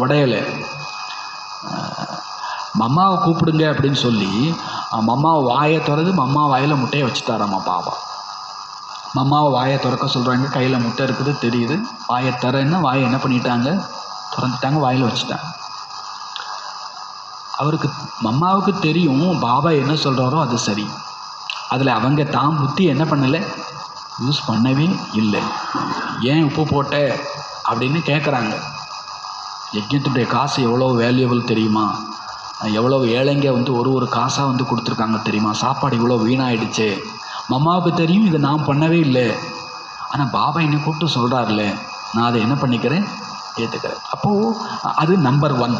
[SPEAKER 1] உடையலை. மம்மாவை கூப்பிடுங்க அப்படின்னு சொல்லி மம்மாவை வாயை திறந்து மம்மா வாயில் முட்டையை வச்சுட்டாராம்மா பாபா. மம்மாவை வாயை திறக்க சொல்கிறாங்க, கையில் முட்டை இருக்குது தெரியுது, வாயை திறன்னா வாயை என்ன பண்ணிட்டாங்க, திறந்துட்டாங்க, வாயில் வச்சுட்டாங்க. அவருக்கு மம்மாவுக்கு தெரியும் பாபா என்ன சொல்கிறாரோ அது சரி. அதில் அவங்க தான் புத்தி என்ன பண்ணலை, யூஸ் பண்ணவே இல்லை. ஏன் உப்பு போட்ட அப்படின்னு கேட்குறாங்க. யஜ்ஞத்துடைய காசு எவ்வளோ வேல்யூபிள் தெரியுமா, எவ்வளோ ஏழைங்க ஒரு காசாக கொடுத்துருக்காங்க தெரியுமா, சாப்பாடு இவ்வளோ வீணாயிடுச்சு. மம்மாவுக்கு தெரியும் இதை நான் பண்ணவே இல்லை. ஆனால் பாபா என்னை கூப்பிட்டு சொல்கிறார்ல, நான் அதை என்ன பண்ணிக்கிறேன், ஏற்றுக்கிறேன். அப்போது அது நம்பர் 1.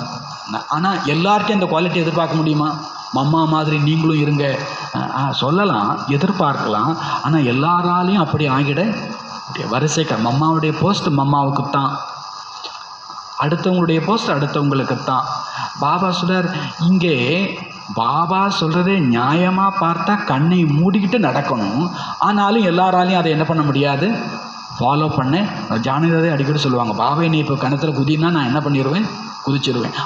[SPEAKER 1] ஆனால் எல்லாருக்கும் அந்த குவாலிட்டி எதிர்பார்க்க முடியுமா, மம்மா மாதிரி நீங்களும் இருங்க சொல்லலாம், எதிர்பார்க்கலாம். ஆனால் எல்லாராலையும் அப்படி ஆகிட வரிசைக்க மம்மாவுடைய போஸ்ட் மம்மாவுக்கு தான், அடுத்தவங்களுடைய போஸ்ட் அடுத்தவங்களுக்கு தான். பாபா சொல்றார், இங்கே பாபா சொல்கிறதே நியாயமாக பார்த்தா கண்ணை மூடிக்கிட்டு நடக்கணும். ஆனாலும் எல்லாராலையும் அதை என்ன பண்ண முடியாது, ஃபாலோ பண்ண. ஜானகதை அடிக்கடி சொல்லுவாங்க, பாபா என்னை இப்போ கணத்தில் குதினா நான் என்ன பண்ணிடுவேன், குதிச்சிடுவேன்.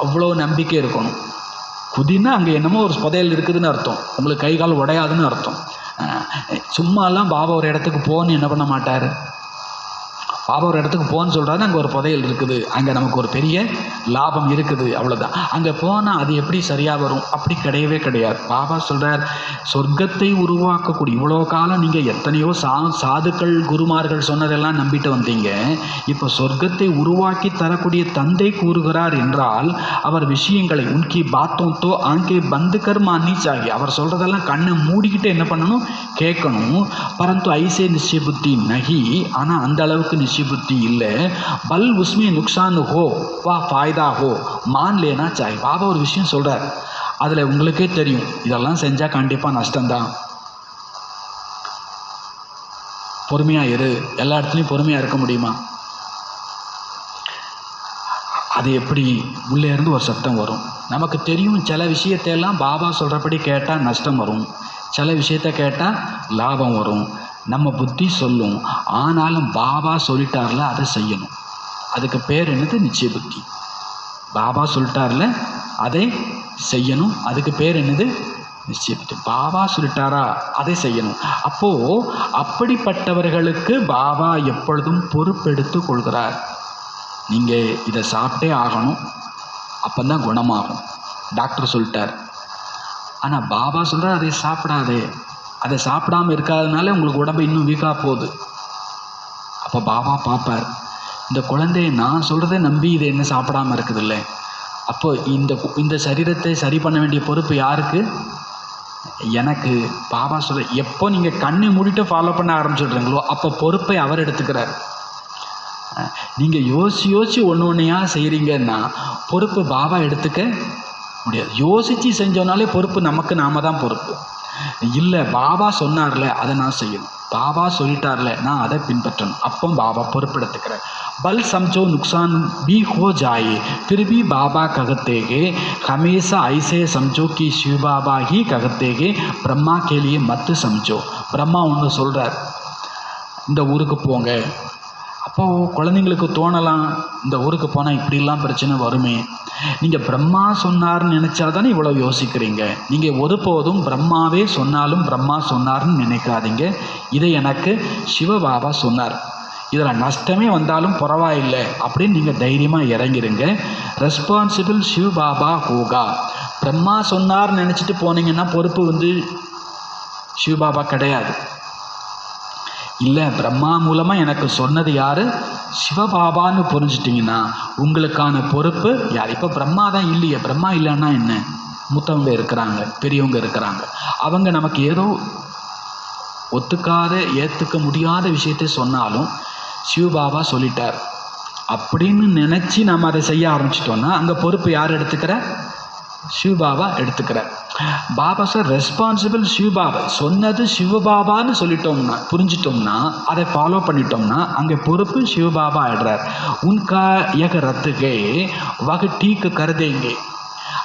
[SPEAKER 1] அவ்வளோ நம்பிக்கை இருக்கணும். குதினா அங்கே என்னமோ ஒரு புதையல் இருக்குதுன்னு அர்த்தம், உங்களுக்கு கை கால் உடையாதுன்னு அர்த்தம். சும்மாலாம் பாபா ஒரு இடத்துக்கு போன்னு என்ன பண்ண மாட்டார். பாபா ஒரு இடத்துக்கு போன்னு சொல்கிறாரு, அங்கே ஒரு புதையல் இருக்குது, அங்கே நமக்கு ஒரு பெரிய லாபம் இருக்குது, அவ்வளோதான். அங்கே போனால் அது எப்படி சரியாக வரும், அப்படி கிடையவே கிடையாது. பாபா சொல்கிறார், சொர்க்கத்தை உருவாக்கக்கூடிய இவ்வளோ காலம் நீங்கள் எத்தனையோ சாதுக்கள் குருமார்கள் சொன்னதெல்லாம் நம்பிட்டு வந்தீங்க. இப்போ சொர்க்கத்தை உருவாக்கி தரக்கூடிய தந்தை கூறுகிறார் என்றால் அவர் விஷயங்களை உன்கி பாத்தோம் தோ ஆங்கே பந்து கர்மானி சாகி, அவர் சொல்கிறதெல்லாம் கண்ணை மூடிக்கிட்டு என்ன பண்ணணும், கேட்கணும். பரந்து ஐசே நிச்சய புத்தி நகி, ஆனால் அந்த அளவுக்கு நிச்சய புத்தி இல்லை. பல் உஸ்மே நுக்சான் ஹோ வா ஃபாய்தா ஹோ மான் லேனா சாய். பாபா ஒரு விஷயம் சொல்கிறார், அதில் உங்களுக்கே தெரியும், இதெல்லாம் செஞ்சால் கண்டிப்பாக நஷ்டம்தான். பொறுமையாக இரு. எல்லா இடத்துலையும் பொறுமையாக இருக்க முடியுமா? அது எப்படி உள்ளே இருந்து ஒரு சத்தம் வரும். நமக்கு தெரியும் சில விஷயத்தையெல்லாம் பாபா சொல்கிறபடி கேட்டால் நஷ்டம் வரும், சில விஷயத்தை கேட்டால் லாபம் வரும். நம்ம புத்தி சொல்லும், ஆனாலும் பாபா சொல்லிட்டார்ல அதை செய்யணும். அதுக்கு பேர் என்னது, நிச்சய புத்தி. பாபா சொல்லிட்டார்ல அதை செய்யணும், அதுக்கு பேர் என்னது, நிச்சய புத்தி. பாபா சொல்லிட்டாரா அதை செய்யணும். அப்போது அப்படிப்பட்டவர்களுக்கு பாபா எப்பொழுதும் பொறுப்பெடுத்து கொள்கிறார். நீங்கள் இதை சாப்பிட்டே ஆகணும், அப்போ தான் குணமாகும். டாக்டர் சொல்லிட்டார். ஆனால் பாபா சொல்கிறார் அதை சாப்பிடாதே, அதை சாப்பிடாமல் இருக்காதனால உங்களுக்கு உடம்பு இன்னும் வீக்காக போகுது. அப்போ பாபா பார்ப்பார், இந்த குழந்தைய நான் சொல்கிறத நம்பி இதை என்ன சாப்பிடாமல் இருக்குது இல்லை, அப்போ இந்த சரீரத்தை சரி பண்ண வேண்டிய பொறுப்பு யாருக்கு, எனக்கு. பாபா சொல்ற, எப்போ நீங்கள் கண்ணை மூடிட்டு ஃபாலோ பண்ண ஆரம்பிச்சுடுறீங்களோ அப்போ பொறுப்பை அவர் எடுத்துக்கிறார். நீங்கள் யோசிச்சு ஒன்று ஒன்றையா செய்கிறீங்கன்னா பொறுப்பு பாபா எடுத்துக்க முடியாது. யோசித்து செஞ்சோன்னாலே பொறுப்பு நமக்கு, நாம தான் பொறுப்பு. இல்லை, பாபா சொன்னார்ல அதை நான் செய்யணும், பாபா சொல்லிட்டார்ல நான் அதை பின்பற்றணும், அப்போ பாபா பொறுப்பெடுத்துக்கிறேன். பல் சம்ஜோ நுக்சான் भी हो जाए फिर भी बाबा कहते हैं हमेशा ऐसे समझो कि शिव बाबा ही कहते हैं ब्रह्मा के लिए मत समझो. பிரம்மா ஒன்று சொல்கிறார், இந்த ஊருக்கு போங்க. அப்போது குழந்தைங்களுக்கு தோணலாம், இந்த ஊருக்கு போனால் இப்படிலாம் பிரச்சனை வருமே. நீங்கள் பிரம்மா சொன்னார்னு நினச்சா தானே இவ்வளோ யோசிக்கிறீங்க. நீங்கள் ஒருபோதும் பிரம்மாவே சொன்னாலும் பிரம்மா சொன்னார்னு நினைக்காதீங்க. இதை எனக்கு சிவபாபா சொன்னார், இதில் நஷ்டமே வந்தாலும் பரவாயில்லை அப்படின்னு நீங்கள் தைரியமாக இறங்கிருங்க. ரெஸ்பான்சிபிள் சிவபாபா ஹோகா. பிரம்மா சொன்னார்னு நினச்சிட்டு போனீங்கன்னா பொறுப்பு சிவபாபா கிடையாது. இல்லை, பிரம்மா மூலமாக எனக்கு சொன்னது யார், சிவபாபான்னு புரிஞ்சிட்டிங்கன்னா உங்களுக்கான பொறுப்பு யார். இப்போ பிரம்மா தான் இல்லையே, பிரம்மா இல்லைன்னா என்ன, மூத்தவங்க இருக்கிறாங்க, பெரியவங்க இருக்கிறாங்க, அவங்க நமக்கு ஏதோ ஒத்துக்காத ஏற்றுக்க முடியாத விஷயத்தை சொன்னாலும் சிவபாபா சொல்லிட்டார் அப்படின்னு நினச்சி நம்ம அதை செய்ய ஆரம்பிச்சிட்டோன்னா அங்கே பொறுப்பு யார் எடுத்துக்கிற, சிவபாபா எடுத்துக்கிறார். பாபா சார் ரெஸ்பான்சிபிள் சிவபாபா, சொன்னது சிவபாபான்னு சொல்லிட்டோம்னா புரிஞ்சிட்டோம்னா அதை ஃபாலோ பண்ணிட்டோம்னா அங்கே பொறுப்பு சிவபாபா ஆயிடுறார். உன்கா ஏக ரத்துகே வக டீக்கு கருதேங்க.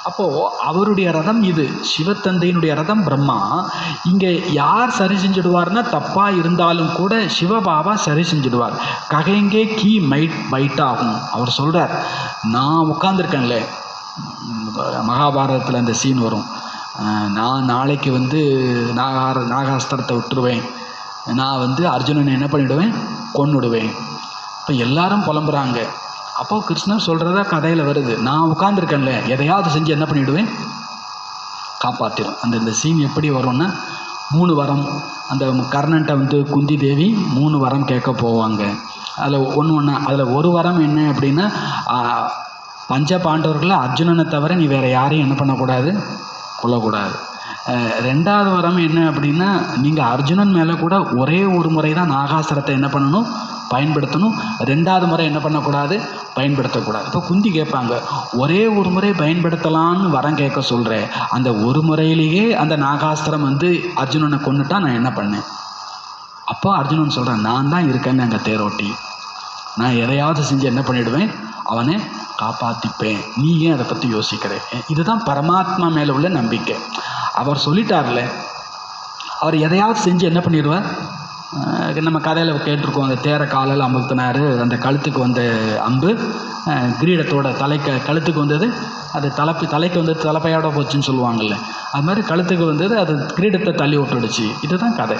[SPEAKER 1] அப்போது அவருடைய ரதம் இது, சிவத்தந்தையினுடைய ரதம் பிரம்மா. இங்கே யார் சரி செஞ்சுடுவார்னா தப்பாக இருந்தாலும் கூட சிவபாபா சரி செஞ்சுடுவார். ககைங்கே கீ மைட் ஆகும். அவர் சொல்கிறார், நான் உட்காந்துருக்கேன்ல, மகாபாரதத்தில் அந்த சீன் வரும், நான் நாளைக்கு நாகாஸ்திரத்தை விட்டுருவேன், நான் அர்ஜுனனை என்ன பண்ணிவிடுவேன், கொன்னுடுவேன். இப்போ எல்லாரும் புலம்புறாங்க. அப்போது கிருஷ்ணர் சொல்கிறதா கதையில் வருது, நான் உட்காந்துருக்கேன்ல எதையாவது செஞ்சு என்ன பண்ணிவிடுவேன், காப்பாற்றிடும். இந்த சீன் எப்படி வரும்னா 3 வரம், அந்த கர்ணன்ட்ட குந்தி தேவி 3 வரம் கேட்க போவாங்க. அதில் ஒன்று அதில் ஒரு வரம் என்ன அப்படின்னா, பஞ்ச பாண்டவர்களில் அர்ஜுனனை தவிர நீ வேறு யாரையும் என்ன பண்ணக்கூடாது, கொல்லக்கூடாது. 2வது வரம் என்ன அப்படின்னா, நீங்கள் அர்ஜுனன் மேலே கூட ஒரே ஒரு முறை தான் நாகாஸ்திரத்தை என்ன பண்ணணும், பயன்படுத்தணும். 2வது முறை என்ன பண்ணக்கூடாது, பயன்படுத்தக்கூடாது. இப்போ குந்தி கேட்பாங்க, ஒரே ஒரு முறை பயன்படுத்தலான்னு வரம் கேட்க சொல்கிறேன், அந்த ஒரு முறையிலேயே அந்த நாகாஸ்திரம் அர்ஜுனனை கொண்டுட்டா நான் என்ன பண்ணேன்? அப்போ அர்ஜுனன் சொல்கிறேன், நான் தான் இருக்கேன்னு அங்கே தேரோட்டி, நான் எதையாவது செஞ்சு என்ன பண்ணிவிடுவேன், அவனை காப்பாற்றிப்பேன். நீ ஏன் அதை பற்றி யோசிக்கிறேன்? இதுதான் பரமாத்மா மேலே உள்ள நம்பிக்கை. அவர் சொல்லிட்டார்ல, அவர் எதையாவது செஞ்சு என்ன பண்ணிடுவார். நம்ம கதையில் கேட்டிருக்கோம், அந்த தேரை காலில் அமுத்தினார், அந்த கழுத்துக்கு வந்த அம்பு கிரீடத்தோட கழுத்துக்கு வந்தது, அது தலைக்கு வந்தது தலைப்பையோட போச்சுன்னு சொல்லுவாங்கள்ல, அது மாதிரி கழுத்துக்கு வந்தது, அது கிரீடத்தை தள்ளி விட்டுடுச்சு. இதுதான் கதை.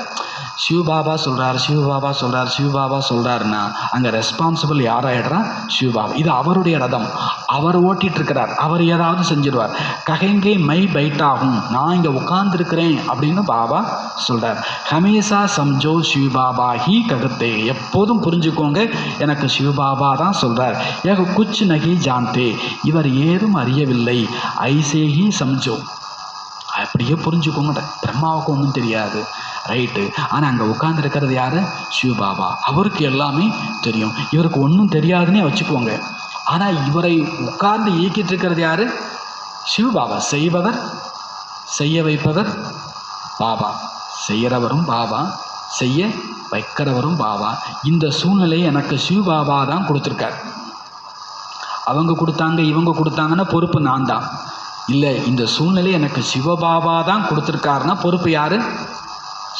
[SPEAKER 1] சிவபாபா சொல்கிறார், சிவபாபா சொல்கிறார், சிவபாபா சொல்கிறாருன்னா அங்கே ரெஸ்பான்சிபிள் யாராயிடுறான்? சிவபாபா. இது அவருடைய ரதம், அவர் ஓட்டிகிட்ருக்கிறார், அவர் ஏதாவது செஞ்சிடுவார். ககைங்கே மை பைட்டாகும், நான் இங்கே உட்கார்ந்துருக்கிறேன் அப்படின்னு பாபா சொல்கிறார். ஹமேசா சம்ஜோ சிவபாபா ஹி ககத்தே, எப்போதும் புரிஞ்சுக்கோங்க, எனக்கு சிவபாபா தான் சொல்கிறார். ஏக குச் நகி ஜான்தே, இவர் ஏதும் அறியவில்லை. ஐசேஹி சம்ஜோ, அப்படியே புரிஞ்சுக்கோங்க. பிரம்மாவுக்கு ஒன்றும் தெரியாது, ரைட்டு. ஆனால் அங்கே உட்கார்ந்துருக்கிறது யார்? சிவபாபா. அவருக்கு எல்லாமே தெரியும், இவருக்கு ஒன்றும் தெரியாதுன்னே வச்சுக்கோங்க. ஆனால் இவரை உட்கார்ந்து இயக்கிட்டு இருக்கிறது யார்? சிவபாபா. செய்பவர், செய்ய வைப்பவர் பாபா. செய்கிறவரும் பாபா, செய்ய வைக்கிறவரும் பாபா. இந்த சூழ்நிலையை எனக்கு சிவபாபா தான் கொடுத்துருக்கார். அவங்க கொடுத்தாங்க, இவங்க கொடுத்தாங்கன்னா பொறுப்பு நான் தான். இல்லை, இந்த சூழ்நிலை எனக்கு சிவபாபா தான் கொடுத்துருக்காருன்னா பொறுப்பு யார்?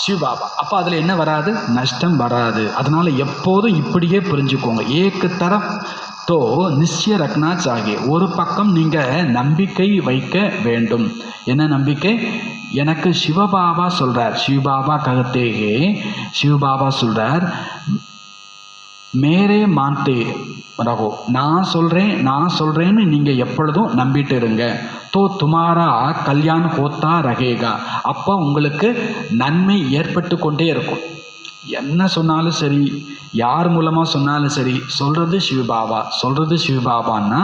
[SPEAKER 1] சிவபாபா. அப்போ அதில் என்ன வராது? நஷ்டம் வராது. அதனால் எப்போதும் இப்படியே புரிஞ்சுக்கோங்க. ஏக்கு தரம் தோ நிச்சய ரக்னா சாகே, ஒரு பக்கம் நீங்கள் நம்பிக்கை வைக்க வேண்டும். என்ன நம்பிக்கை? எனக்கு சிவபாபா சொல்கிறார், சிவபாபா ககத்தேகே, சிவபாபா சொல்கிறார், மேரே மான்தே ரகோ, நான் சொல்கிறேன்னு நீங்கள் எப்பொழுதும் நம்பிட்டு இருங்க. தோ துமாரா கல்யாண் ஹோத்தா ரகேகா, அப்போ உங்களுக்கு நன்மை ஏற்பட்டு கொண்டே இருக்கும். என்ன சொன்னாலும் சரி, யார் மூலமாக சொன்னாலும் சரி, சொல்கிறது சிவபாபான்னா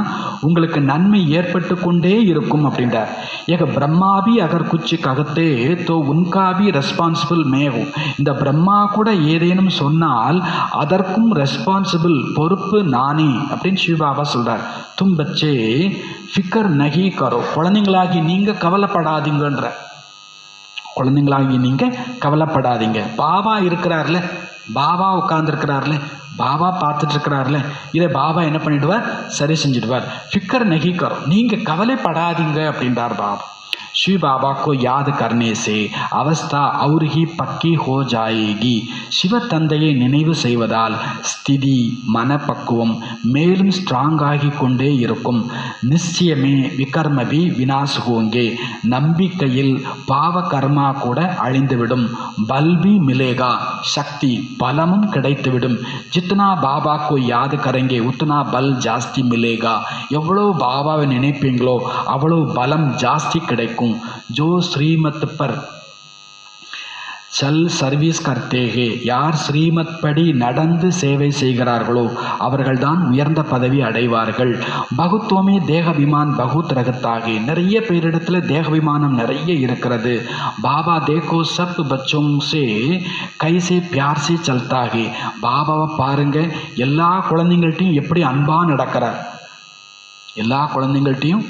[SPEAKER 1] உங்களுக்கு நன்மை ஏற்பட்டு கொண்டே இருக்கும் அப்படின்றார். ஏக பிரம்மாபி அகர் குச்சி ககத்தே தோ உன்காபி ரெஸ்பான்சிபிள் மேகும், இந்த பிரம்மா கூட ஏதேனும் சொன்னால் அதற்கும் ரெஸ்பான்சிபிள், பொறுப்பு நானே அப்படின்னு சிவபாபா சொல்கிறார். தும் பச்சே ஃபிக்கர் நகி கரோ, குழந்தைங்களாகி நீங்கள் கவலைப்படாதீங்கன்ற, குழந்தைங்களாகி நீங்கள் கவலைப்படாதீங்க. பாபா இருக்கிறார்ல, பாபா உட்கார்ந்துருக்கிறார்ல, பாபா பார்த்துட்ருக்கிறார்ல, இதை பாபா என்ன பண்ணிடுவார்? சரி செஞ்சிடுவார். ஃபிக்கர் நகி கரோ, நீங்கள் கவலைப்படாதீங்க அப்படின்றார் பாபா. शिव बाबा को याद करने से அவஸ்தா और ही पक्की हो जाएगी. சிவ தந்தையை நினைவு செய்வதால் ஸ்திதி, மனப்பக்குவம் மேலும் ஸ்ட்ராங் ஆகி கொண்டே இருக்கும். நிச்சயமே விகர்மபி வினாஷ் ஹோங்கே, நம்பிக்கையில் பாவ கர்மா கூட அழிந்துவிடும். பல்பி மிலேகா, சக்தி பலமும் கிடைத்துவிடும். ஜித்னா பாபா கோ யாத் கரங்கே உத்னா பல் ஜாஸ்தி மிலேகா, எவ்வளோ பாபாவை நினைப்பீங்களோ அவ்வளோ பலம் ஜாஸ்தி கிடைக்கும். जो श्रीमत पर चल सर्विस करते हैं, யார் ஸ்ரீமத் படி நடந்து சேவை செய்கிறார்களோ அவர்கள்தான் உயர்ந்த பதவி அடைவார்கள். பகுத்துவமே தேகபிமான் பகுத் ரகத்தாகி, நிறைய பேரிடத்துல தேகபிமானம் நிறைய இருக்கிறது. பாபா தேக்கோ சப் பச்சோம் சே கைசே பியார் சே சல்தாகி, பாபாவை பாருங்க, எல்லா குழந்தைங்கள்ட்டையும் எப்படி அன்பா நடக்கிறார், எல்லா குழந்தைங்கள்ட்டையும்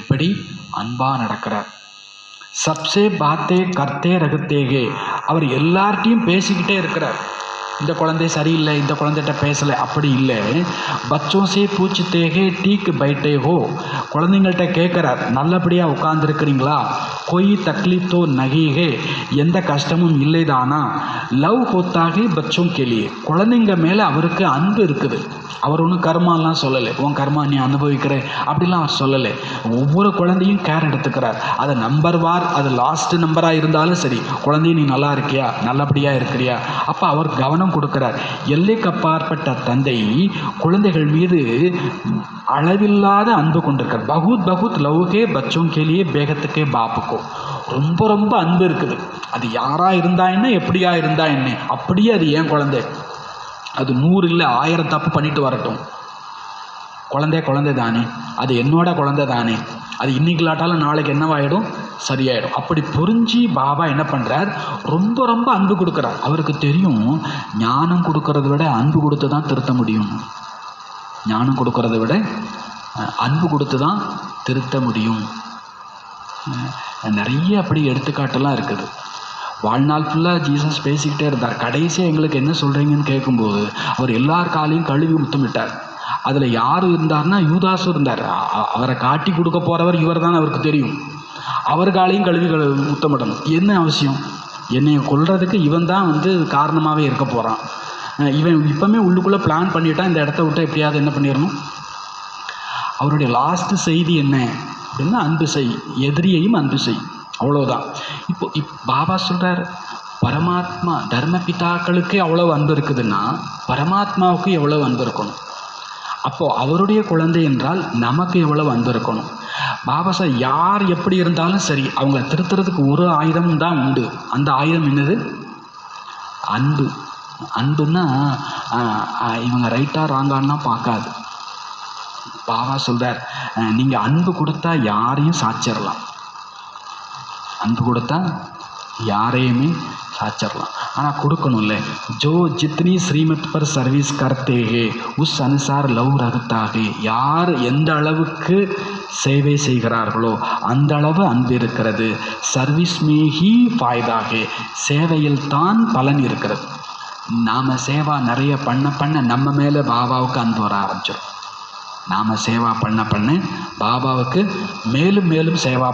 [SPEAKER 1] எப்படி அன்பா நடக்கிறார். சப்சே பாத்தே கர்த்தே ரகத்தேகே, அவர் எல்லார்ட்டையும் பேசிக்கிட்டே இருக்கிறார். இந்த குழந்தை சரியில்லை, இந்த குழந்தைகிட்ட பேசலை, அப்படி இல்லை. பச்சோசே பூச்சித்தேகே டீக்கு பைட்டே ஹோ, குழந்தைங்கள்ட்ட கேட்குறார், நல்லபடியாக உட்கார்ந்துருக்கிறீங்களா? கொய் தக்லீஃப் தோ நகீகே, எந்த கஷ்டமும் இல்லைதானா? லவ் ஹோத்தாகே பச்சோம் கேலியே, குழந்தைங்க மேலே அவருக்கு அன்பு இருக்குது. அவர் ஒன்றும் கர்மாலாம் சொல்லலை, உன் கர்மா நீ அனுபவிக்கிற அப்படிலாம் அவர் சொல்லலை. ஒவ்வொரு குழந்தையும் கேர் எடுத்துக்கிறார். அது நம்பர் வார், அது லாஸ்ட் நம்பராக இருந்தாலும் சரி, குழந்தைய நீ நல்லா இருக்கியா, நல்லபடியாக இருக்கிறியா, அப்போ அவர் கவனம் கொடுக்கிறார். எல்லைக்கு அப்பாற்பட்ட தந்தை குழந்தைகள் மீது அளவில்லாத அன்பு கொண்டிருக்கார். பகுத் பகுத் லவ்கே பச்சோம் கேலியே பேகத்துக்கே பாப்புக்கோ, ரொம்ப ரொம்ப அன்பு இருக்குது. அது யாராக இருந்தா என்ன, எப்படியா இருந்தா என்ன, அப்படியே அது ஏன் குழந்தை, அது 100 இல்லை 1000 தப்பு பண்ணிட்டு வரட்டும், குழந்தை தானே, அது என்னோட குழந்தை தானே, அது இன்னைக்கு இல்லாட்டாலும் நாளைக்கு என்னவாயிடும், சரியாயிடும். அப்படி புரிஞ்சு பாபா என்ன பண்ணுறார், ரொம்ப ரொம்ப அன்பு கொடுக்குறார். அவருக்கு தெரியும் ஞானம் கொடுக்கறத விட அன்பு கொடுத்து தான் திருத்த முடியும். ஞானம் கொடுக்கறத விட அன்பு கொடுத்து தான் திருத்த முடியும். நிறைய அப்படி எடுத்துக்காட்டெல்லாம் இருக்குது. வாழ்நாள் ஃபுல்லாக ஜீசஸ் பேசிக்கிட்டே இருந்தார். கடைசியாக எங்களுக்கு என்ன சொல்கிறீங்கன்னு கேட்கும்போது அவர் எல்லார் காலையும் கழுவி முத்தமிட்டார். அதில் யார் இருந்தார்னா யூதாஸ் இருந்தார். அவரை காட்டி கொடுக்க போகிறவர் இவர் தான், அவருக்கு தெரியும். அவர் காலையும் கழுவி முத்தமிடணும். என்ன அவசியம்? என்னை கொல்றதுக்கு இவன் தான் காரணமாகவே இருக்க போகிறான். இவன் இப்போமே உள்ளுக்குள்ளே பிளான் பண்ணிட்டான், இந்த இடத்த விட்டு எப்படியாவது என்ன பண்ணிடணும். அவருடைய லாஸ்ட்டு செய்தி என்ன அப்படின்னா, அன்பு செய், எதிரியையும் அன்பு செய், அவ்வளோதான். பாபா சொல்கிறார், பரமாத்மா தர்ம பிதாக்களுக்கே அவ்வளோ அன்பு இருக்குதுன்னா பரமாத்மாவுக்கு எவ்வளோ அன்பு இருக்கணும். அப்போது அவருடைய குழந்தை என்றால் நமக்கு எவ்வளோ அன்பு இருக்கணும். பாபா சார் யார் எப்படி இருந்தாலும் சரி, அவங்கள திருத்துறதுக்கு ஒரு ஆயுதம் தான் உண்டு. அந்த ஆயுதம் என்னது? அன்பு. அன்புன்னா இவங்க ரைட்டா ராங்கான்னா பார்க்காது. பாபா சொல்கிறார், நீங்கள் அன்பு கொடுத்தா யாரையும் சாச்சிடலாம். அன்பு கொடுத்தா யாரையுமே சாச்சிடலாம். ஆனால் கொடுக்கணும்ல. ஜோ ஜித்னி ஸ்ரீமத் பர் சர்வீஸ் கர்த்தேகே உஸ் அனுசார் லவ் ரகத்தாகே. யார் எந்த அளவுக்கு சேவை செய்கிறார்களோ அந்த அளவு அன்பு இருக்கிறது. சர்வீஸ் மேஹி ஃபாய்தாகே, சேவையில் தான் பலன் இருக்கிறது. நாம் சேவா நிறைய பண்ண நம்ம மேலே பாபாவுக்கு அன்பு வர ஆரம்பிச்சிடும். நாம் சேவா பண்ண பாபாவுக்கு மேலும் மேலும் சேவா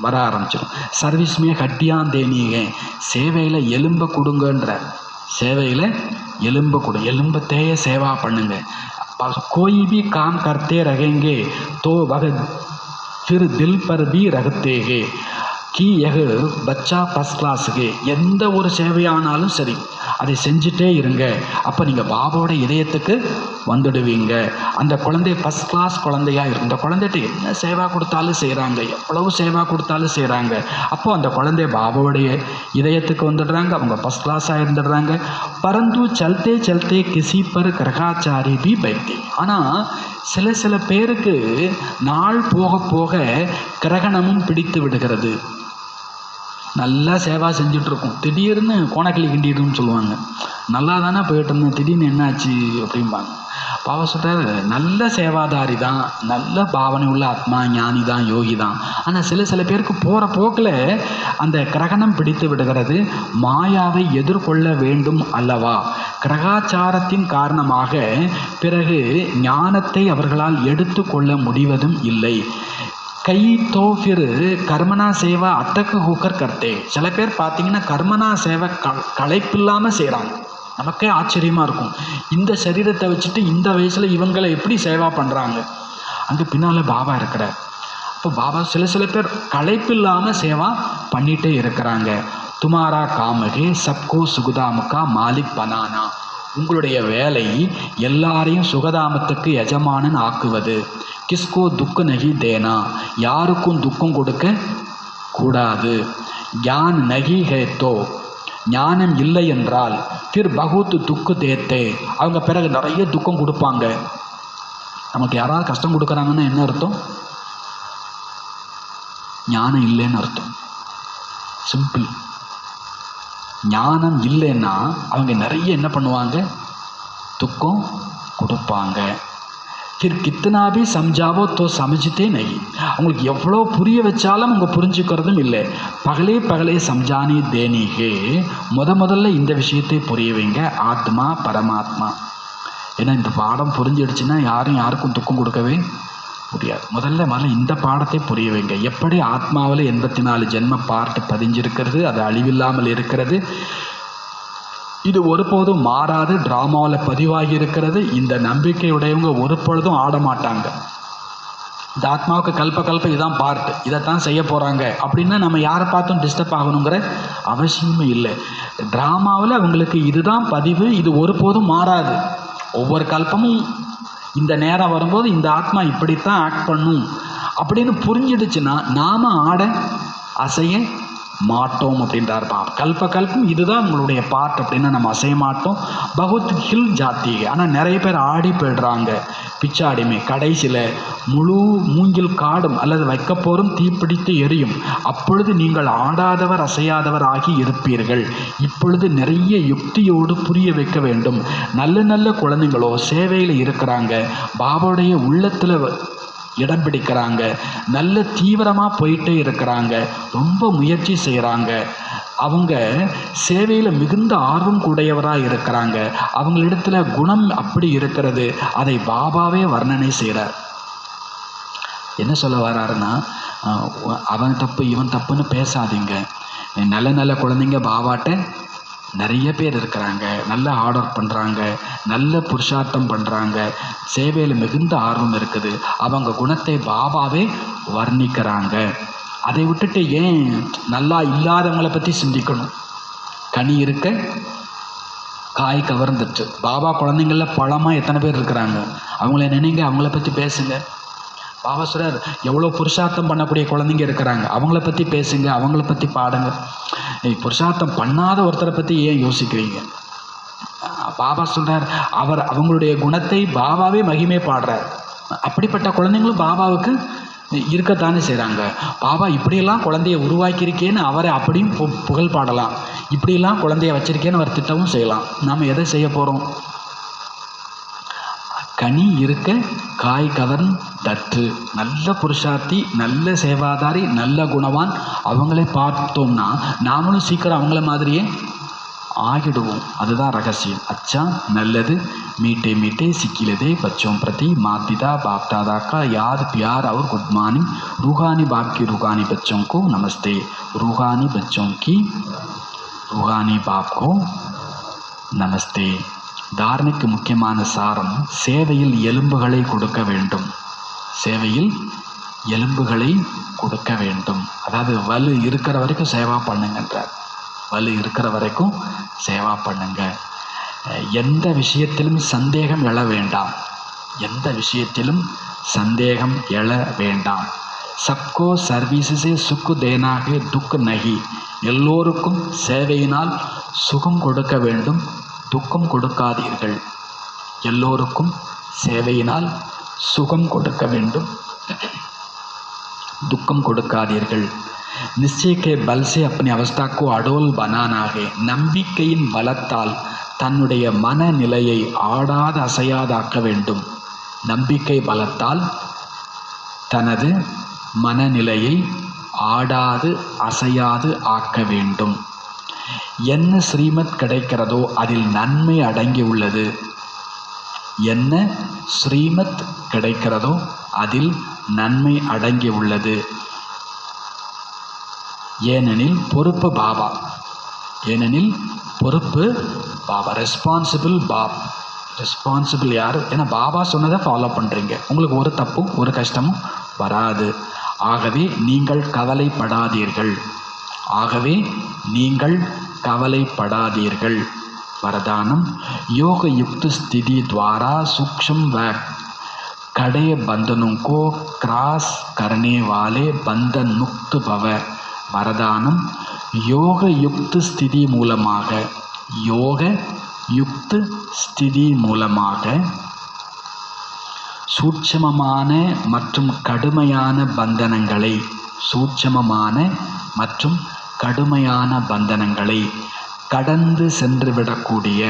[SPEAKER 1] வர ஆரம்பிச்சிடும். சர்வீஸ்மே ஹட்டியான் தேனீங்க, சேவையில் எலும்பை கொடுங்கன்ற. சேவையில் எலும்பை கொடு, எலும்பத்தையே சேவா பண்ணுங்க. கோई भी काम करते रहेंगे तो वह फिर दिल पर भी रखते हैं कि यह बच्चा फर्स्ट क्लाஸுக்கு. எந்த ஒரு சேவையானாலும் சரி அதை செஞ்சுட்டே இருங்க. அப்போ நீங்கள் பாபாவோட இதயத்துக்கு வந்துடுவீங்க. அந்த குழந்தை ஃபஸ்ட் கிளாஸ் குழந்தையாக இருக்கும். இந்த குழந்தைகிட்ட என்ன சேவா கொடுத்தாலும் செய்கிறாங்க, எவ்வளவு சேவா கொடுத்தாலும் செய்கிறாங்க. அப்போது அந்த குழந்தை பாபாவுடைய இதயத்துக்கு வந்துடுறாங்க, அவங்க ஃபஸ்ட் கிளாஸாக இருந்துடுறாங்க. பரந்து சல்தே சல்தே கிசி பர் கிரகாச்சாரி பி பைத்தி. ஆனால் சில பேருக்கு நாள் போக போக கிரகணமும் பிடித்து விடுகிறது. நல்லா சேவா செஞ்சிட்ருக்கோம், திடீர்னு கோணக்கிளி கிண்டிடுன்னு சொல்லுவாங்க. நல்லா தானே போயிட்டு இருந்தேன், திடீர்னு என்னாச்சு அப்படிம்பாங்க. பாபா சொல்கிறார், நல்ல சேவாதாரி தான், நல்ல பாவனை உள்ள ஆத்மா ஞானி தான், யோகி தான். ஆனால் சில பேருக்கு போகிற போக்கில் அந்த கிரகணம் பிடித்து விடுகிறது. மாயாவை எதிர்கொள்ள வேண்டும் அல்லவா? கிரகாச்சாரத்தின் காரணமாக பிறகு ஞானத்தை அவர்களால் எடுத்து கொள்ள முடிவதும் இல்லை. கை தோ ஃபிர் கர்மனா சேவா அத்தக்கு ஹோக்கர் கர்த்தே. சில பேர் பார்த்தீங்கன்னா கர்மனா சேவை களைப்பில்லாமல் செய்கிறாங்க. நமக்கே ஆச்சரியமாக இருக்கும், இந்த சரீரத்தை வச்சுட்டு இந்த வயசில் இவங்களை எப்படி சேவா பண்ணுறாங்க. அங்கே பின்னால் பாபா இருக்கிறார். இப்போ பாபா சில பேர் களைப்பில்லாமல் சேவா பண்ணிகிட்டே இருக்கிறாங்க. துமாரா காமகே சப்கோ சுகதாமுக்கா மாலிக் பனானா. உங்களுடைய வேலை எல்லாரையும் சுகதாமத்துக்கு எஜமானன் ஆக்குவது. கிஸ்கோ துக்கு நகி தேனா, யாருக்கும் துக்கம் கொடுக்க கூடாது. ஞான் நகி ஹேத்தோ, ஞானம் இல்லை என்றால் பிர் பகுத்து துக்கு தேத்தே, அவங்க பிறகு நிறைய துக்கம் கொடுப்பாங்க. நமக்கு யாராவது கஷ்டம் கொடுக்குறாங்கன்னு என்ன அர்த்தம்? ஞானம் இல்லைன்னு அர்த்தம். சிம்பிள். ஞானம் இல்லைன்னா அவங்க நிறைய என்ன பண்ணுவாங்க? துக்கம் கொடுப்பாங்க. फिर कितना भी समझावो तो समझते नहीं. அவங்களுக்கு எவ்வளோ புரிய வச்சாலும் அவங்க புரிஞ்சுக்கிறதும் இல்லை. பகலே சம்ஜானி தேனிகே, முதல்ல இந்த விஷயத்தை புரிய வைங்க, ஆத்மா பரமாத்மா. ஏன்னா இந்த பாடம் புரிஞ்சிடுச்சுன்னா யாருக்கும் துக்கம் கொடுக்கவே முடியாது. முதல்ல இந்த பாடத்தை புரிய வைங்க. எப்படி ஆத்மாவில் 84 ஜென்ம பார்ட் பதிஞ்சிருக்கிறது, அது அழிவில்லாமல் இருக்கிறது, இது ஒருபோதும் மாறாது, ட்ராமாவில் பதிவாகி இருக்கிறது. இந்த நம்பிக்கையுடையவங்க ஒரு பொழுதும் ஆட மாட்டாங்க. இந்த ஆத்மாவுக்கு கல்ப இதான் பார்ட், இதைத்தான் செய்ய போகிறாங்க அப்படின்னா நம்ம யாரை பார்த்தும் டிஸ்டர்ப் ஆகணுங்கிற அவசியமே இல்லை. ட்ராமாவில் அவங்களுக்கு இதுதான் பதிவு, இது ஒருபோதும் மாறாது. ஒவ்வொரு கல்பமும் இந்த நேரம் வரும்போது இந்த ஆத்மா இப்படித்தான் ஆக்ட் பண்ணும் அப்படின்னு புரிஞ்சிடுச்சுன்னா நாம் ஆட அசைய மாட்டோம் அப்படின்றார் பாபா. கல்பம் இதுதான் உங்களுடைய பார்ட் அப்படின்னா நம்ம அசைய மாட்டோம். பகுத் ஹில் ஜாத்திகை. ஆனால் நிறைய பேர் ஆடி போயிடுறாங்க. பிச்சாடிமை கடைசியில் முழு மூங்கில் காடும் அல்லது வைக்கப்போரும் தீப்பிடித்து எரியும். அப்பொழுது நீங்கள் ஆடாதவர் அசையாதவர் ஆகி இருப்பீர்கள். இப்பொழுது நிறைய யுக்தியோடு புரிய வைக்க வேண்டும். நல்ல நல்ல குழந்தைங்களோ சேவையில் இருக்கிறாங்க, பாபாவுடைய உள்ளத்தில் இடம் பிடிக்கிறாங்க, நல்ல தீவிரமாக போயிட்டே இருக்கிறாங்க, ரொம்ப முயற்சி செய்கிறாங்க. அவங்க சேவையில் மிகுந்த ஆர்வம் கூடையவராக இருக்கிறாங்க. அவங்களிடத்துல குணம் அப்படி இருக்கிறது. அதை பாபாவே வர்ணனை செய்கிறார். என்ன சொல்ல வர்றாருன்னா, அவன் தப்பு இவன் தப்புன்னு பேசாதீங்க. நல்ல நல்ல குழந்தைங்க பாபாட்ட நிறைய பேர் இருக்கிறாங்க, நல்ல ஆர்டர் பண்ணுறாங்க, நல்ல புருஷார்த்தம் பண்ணுறாங்க, சேவையில் மிகுந்த ஆர்வம் இருக்குது. அவங்க குணத்தை பாபாவே வர்ணிக்கிறாங்க. அதை விட்டுட்டு ஏன் நல்லா இல்லாதவங்களை பற்றி சிந்திக்கணும்? கனி இருக்க காய் கவர்ந்துட்டு. பாபா குழந்தைங்களில் பழமாக எத்தனை பேர் இருக்கிறாங்க, அவங்கள நினைங்க, அவங்கள பற்றி பேசுங்க. பாபா சொல்றார், எவ்வளோ புருஷார்த்தம் பண்ணக்கூடிய குழந்தைங்க இருக்கிறாங்க, அவங்கள பற்றி பேசுங்க, அவங்கள பற்றி பாடுங்க. புருஷார்த்தம் பண்ணாத ஒருத்தரை பற்றி ஏன் யோசிக்கிறீங்க? பாபா சொல்கிறார், அவங்களுடைய குணத்தை பாபாவே மகிமை பாடுறார். அப்படிப்பட்ட குழந்தைங்களும் பாபாவுக்கு இருக்கத்தானே செய்கிறாங்க. பாபா இப்படியெல்லாம் குழந்தைய உருவாக்கியிருக்கேன்னு அவரை அப்படியும் புகழ் பாடலாம், இப்படியெல்லாம் குழந்தைய வச்சிருக்கேன்னு அவர் திட்டமும் செய்யலாம். நாம் எதை செய்ய போகிறோம்? கனி இருக்க காய் கவர்ந்தற்று. நல்ல புருஷார்த்தி, நல்ல சேவாதாரி, நல்ல குணவான் அவங்களை பார்த்தோம்னா நாமளும் சீக்கிரம் அவங்கள மாதிரியே ஆகிடுவோம். அதுதான் ரகசியம். अच्छा நல்லது मीठे मीठे सिकिलदे बच्चों प्रति माता पिता बाप दादा का याद प्यार और गुड मॉर्निंग. रूहानी बाप की रूहानी बच्चों को नमस्ते. रूहानी बच्चों की रूहानी बाप को நமஸ்தே. தாரணைக்கு முக்கியமான சாரம், சேவையில் எலும்புகளை கொடுக்க வேண்டும். சேவையில் எலும்புகளை கொடுக்க வேண்டும். அதாவது வலு இருக்கிற வரைக்கும் சேவா பண்ணுங்கன்றார். வலு இருக்கிற வரைக்கும் சேவா பண்ணுங்க. எந்த விஷயத்திலும் சந்தேகம் எழ வேண்டாம். எந்த விஷயத்திலும் சந்தேகம் எழ வேண்டாம். சப்கோ சர்வீஸே சுக்கு தேனாக துக் நகி. எல்லோருக்கும் சேவையினால் சுகம் கொடுக்க வேண்டும், துக்கம் கொடுக்காதீர்கள். எல்லோருக்கும் சேவையினால் சுகம் கொடுக்க வேண்டும், துக்கம் கொடுக்காதீர்கள். निश्चय के बल से अपनी अवस्था को अडोल बनाना है. நம்பிக்கையின் பலத்தால் தன்னுடைய மனநிலையை ஆடாது அசையாதாக்க வேண்டும். நம்பிக்கை பலத்தால் தனது மனநிலையை ஆடாது அசையாது ஆக்க வேண்டும். என்ன ஸ்ரீமத் கிடைக்கிறதோ அதில் நன்மை அடங்கி உள்ளது. என்ன ஸ்ரீமத் கிடைக்கிறதோ அதில் நன்மை அடங்கி உள்ளது. ஏனெனில் பொறுப்பு பாபா. ஏனெனில் பொறுப்பு பாபா. Responsible pop. ரெஸ்பான்சிபிள் யார்? ஏன்னா பாபா சொன்னதை ஃபாலோ பண்ணுறீங்க, உங்களுக்கு ஒரு தப்பும் ஒரு கஷ்டமும் வராது. ஆகவே நீங்கள் கவலைப்படாதீர்கள். ஆகவே நீங்கள் கவலைப்படாதீர்கள். वरदानम योग युक्त स्थिति द्वारा सूक्ष्म व कड़े बंधनों को क्रॉस करने वाले बंधन मुक्त भव. वरदानम योग युक्त स्थिति मूलமாக योग युक्त स्थिति மூலமாக சூட்சமமான மற்றும் கடுமையான பந்தனங்களை சூட்சமமான மற்றும் கடுமையான பந்தனங்களை கடந்து சென்றுவிடக்கூடிய